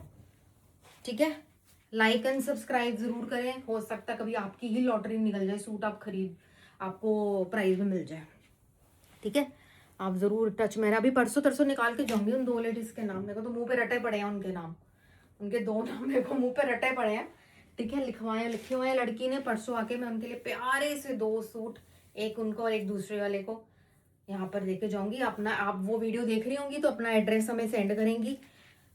[SPEAKER 1] ठीक है, लाइक एंड सब्सक्राइब जरूर करें, हो सकता है कभी आपकी ही लॉटरी निकल जाए, सूट आप खरीद आपको प्राइस में मिल जाए। ठीक है, आप जरूर टच, मेरा अभी परसों तरसों निकाल के जाऊंगी उन 2 लेडीज के नाम, मेरे को तो मुंह पे रटे पड़े हैं उनके नाम, उनके 2 नाम मेरे को मुंह पे रटे पड़े हैं। ठीक है, लिखे हुए हैं लड़की ने, परसों आके मैं उनके लिए प्यारे से 2 सूट, एक उनको और एक दूसरे वाले को यहाँ पर लेके जाऊंगी। अपना आप वो वीडियो देख रही होंगी तो अपना एड्रेस हमें सेंड करेंगी,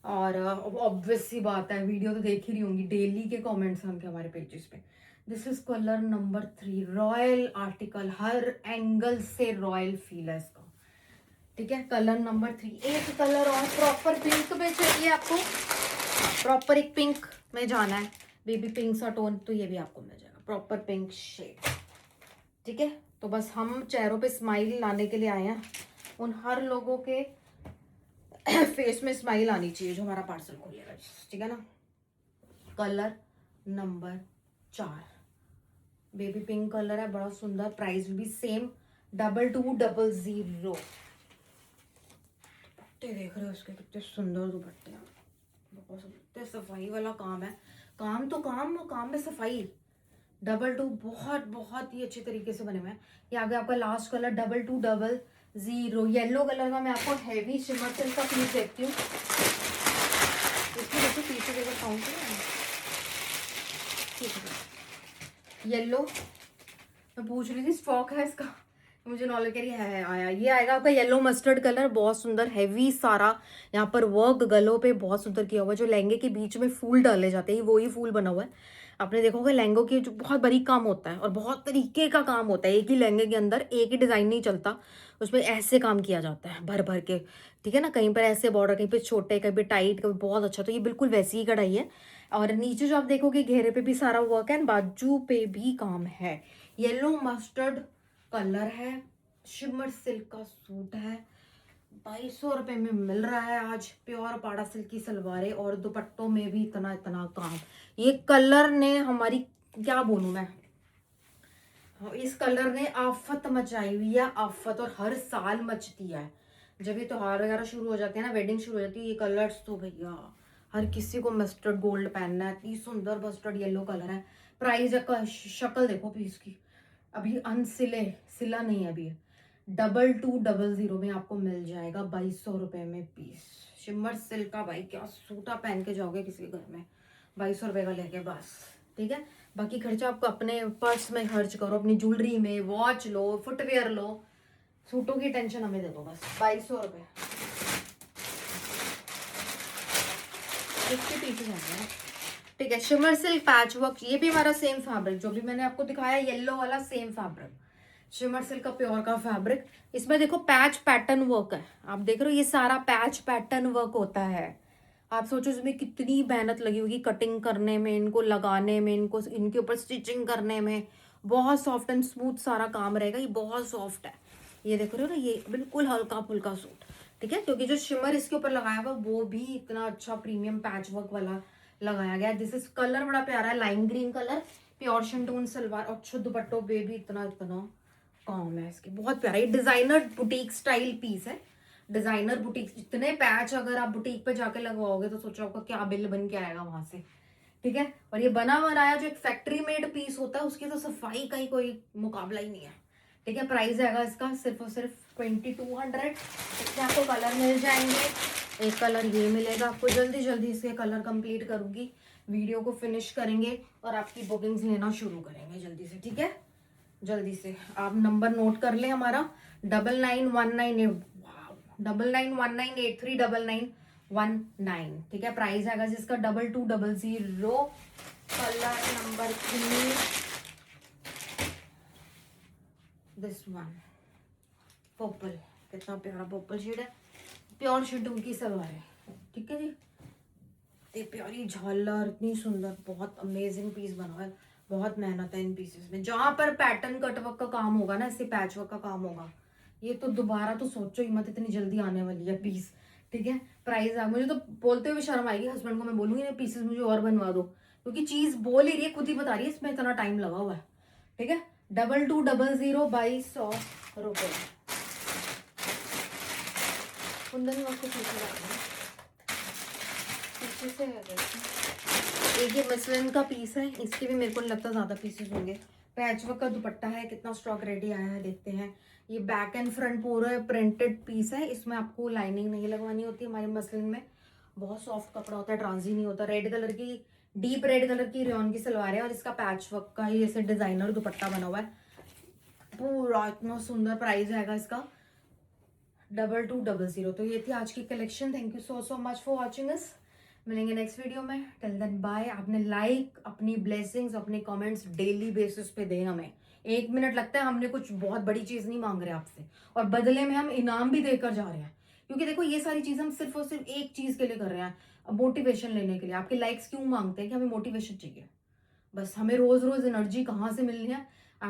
[SPEAKER 1] और ऑब्वियस सी बात है वीडियो तो देख ही रही होंगी, डेली के कमेंट्स हैं हमारे पेजेस पे। This is colour number 3, royal article, her angle से रॉयल फील है इसका। ठीक है, कलर नंबर 3। एक कलर और प्रॉपर पिंक में चाहिए आपको, प्रॉपर एक पिंक में जाना है, बेबी पिंक सा टोन, तो ये भी आपको मिल जाएगा, प्रॉपर पिंक शेड। ठीक है, तो बस हम चेहरों पे स्माइल लाने के लिए आए हैं, उन हर लोगों के फेस में स्माइल आनी चाहिए जो हमारा पार्सल खोलेगा। ठीक है ना, colour number 4 baby pink colour है, बड़ा सुंदर, प्राइस भी सेम 2200। दुपट्टे देख रहे हो उसके, कितने सुंदर दुपट्टे हैं, बहुत सुंदर, सफाई वाला काम है, काम तो काम में सफाई। 22 बहुत बहुत ही अच्छे तरीके से बने हुए हैं। ये आगे आपका लास्ट कलर 2200 येलो कलर का। मैं आपको हैवी शिमर सिल्क का पीस देखती हूँ, इसमें देखो पीछे देखो काउंट है, येलो। मैं पूछ रही थी स्टॉक है इसका, मुझे नॉलेज कह रही है आया। ये आएगा आपका येलो मस्टर्ड कलर, बहुत सुंदर हैवी सारा यहाँ पर वर्क गलों पे बहुत सुंदर किया हुआ है। जो लहंगे के बीच में फूल डाले जाते हैं वही फूल बना हुआ है। आपने देखा होगा लहंगों के जो बहुत बारीक काम होता है और बहुत तरीके का काम होता है, एक ही लहंगे के अंदर एक ही डिजाइन नहीं चलता, उसमें ऐसे काम किया जाता है भर भर के। ठीक है ना, कहीं पर ऐसे बॉर्डर, कहीं पे छोटे, कहीं पे टाइट, कहीं बहुत अच्छा, तो ये बिल्कुल वैसी ही कढ़ाई है। और नीचे जो आप देखोगे घेरे पे भी सारा वर्क है, बाजू पे भी काम है। येलो मस्टर्ड कलर है, शिमर सिल्क का सूट है, 2200 में मिल रहा है आज। प्योर पाड़ा सिल्क की सलवारें और दुपट्टों में भी इतना इतना काम। ये कलर ने हमारी, क्या बोलूं मैं, इस कलर ने आफत मचाई हुई है, आफत, और हर साल मचती है जब ये त्योहार वगैरह शुरू हो जाते हैं ना, वेडिंग शुरू हो जाती है, ये कलर्स तो भैया हर किसी को मस्टर्ड गोल्ड पहनना है। इतनी सुंदर मस्टर्ड येलो कलर है। प्राइस शक्ल देखो पीस की, अभी सिला नहीं है अभी, 2200 में आपको मिल जाएगा 2200 में पीस। शिमर सिल्क का भाई क्या सूटा पहन के जाओगे किसी घर में 2200 का लेके बस। ठीक है, बाकी खर्चा आपको अपने पर्स में खर्च करो, अपनी ज्वेलरी में, वॉच लो, फुटवेयर लो, सूटों की टेंशन हमें दे दो बस। 2200 इसके पीछे जाते हैं। ठीक है, शिमर सिल्क पैच वर्क, ये भी हमारा सेम फैब्रिक जो भी मैंने आपको दिखाया येलो वाला, सेम फैब्रिक, शिमर सिल्क का प्योर का फैब्रिक। इसमें देखो पैच पैटर्न वर्क है, आप देख रहे हो ये सारा पैच पैटर्न वर्क होता है। आप सोचो इसमें कितनी मेहनत लगी होगी कटिंग करने में, इनको लगाने में, इनको इनके ऊपर स्टिचिंग करने में। बहुत सॉफ्ट एंड स्मूथ सारा काम रहेगा, ये बहुत सॉफ्ट है। ये देख रहे हो ना, ये बिल्कुल हल्का फुल्का सूट। ठीक है, क्योंकि जो शिमर इसके ऊपर लगाया हुआ वो भी इतना अच्छा प्रीमियम पैच वर्क वाला लगाया गया है। दिस इज कलर बड़ा प्यारा है, lime green colour, pure shantoon salwar, और अच्छे दुपट्टों पे भी इतना इतना काम है इसके, बहुत प्यारा। ये डिजाइनर बुटीक स्टाइल पीस है, डिजाइनर बुटीक। इतने पैच अगर आप बुटीक पे जाके लगवाओगे तो सोचो आपका क्या बिल बन के आएगा वहां से। ठीक है, और ये बना बनाया जो एक फैक्ट्री मेड पीस होता है उसकी तो सफाई का ही कोई मुकाबला ही नहीं है। ठीक है, प्राइस आएगा इसका सिर्फ और सिर्फ 2200। इसमें आपको कलर मिल जाएंगे, एक कलर ये मिलेगा आपको। जल्दी जल्दी इसके कलर कंप्लीट करूंगी, वीडियो को फिनिश करेंगे और आपकी बुकिंग्स लेना शुरू करेंगे जल्दी से। ठीक है, जल्दी से आप नंबर नोट कर ले हमारा 9919839919। ठीक है, प्राइस आएगा जिसका 2200। Colour number 3 this one, purple, कितना प्यारा पर्पल शेड है, प्योर शिंटून की सलवार है। ठीक है जी, इतनी प्यारी झालर, इतनी सुंदर, बहुत अमेजिंग पीस बना है। बहुत मेहनत है इन पीसेस में। जहां पर पैटर्न कटवर्क का काम होगा ना, इससे पैच वर्क का काम होगा। ये तो दोबारा तो सोचो ही मत, इतनी जल्दी आने वाली है पीस। ठीक है, प्राइस है, मुझे तो बोलते हुए शर्म आएगी, हस्बैंड को मैं बोलूंगी ना पीसेस मुझे और बनवा दो, क्योंकि चीज बोल ही रही है, खुद ही बता रही है इसमें इतना टाइम लगा हुआ है। ठीक है, 2200 2200 कुंदन वर्क को पीछे से है एक ये मसलिन का पीस है, इसके भी मेरे को नहीं लगता ज्यादा पीसेस होंगे। पैचवर्क का दुपट्टा है, कितना स्टॉक रेडी आया है देखते हैं। ये बैक एंड फ्रंट पूरा प्रिंटेड पीस है, इसमें आपको लाइनिंग नहीं लगवानी होती हमारे मसलिन में। बहुत सॉफ्ट कपड़ा होता है, ट्रांजी नहीं होता। रेड कलर की, डीप रेड कलर की रेयन की सलवार है और इसका पैचवर्क का ही ऐसे डिजाइनर दुपट्टा बना हुआ है पूरा, इतना सुंदर। प्राइस आएगा इसका 2200। तो ये थी आज की collection. Thank you so much for watching us. मिलेंगे नेक्स्ट वीडियो में। Till then bye. आपने लाइक, अपनी ब्लेसिंग्स, अपने कमेंट्स डेली बेसिस पे दें हमें। 1 मिनट लगता है, हमने कुछ बहुत बड़ी चीज नहीं मांग रहे आपसे, और बदले में हम इनाम भी देकर जा रहे हैं। क्योंकि देखो ये सारी चीज हम सिर्फ और सिर्फ एक चीज के लिए कर रहे हैं, मोटिवेशन लेने के लिए। आपके लाइक्स क्यों मांगते हैं? कि हमें मोटिवेशन चाहिए। बस हमें रोज रोज एनर्जी कहाँ से मिलनी है,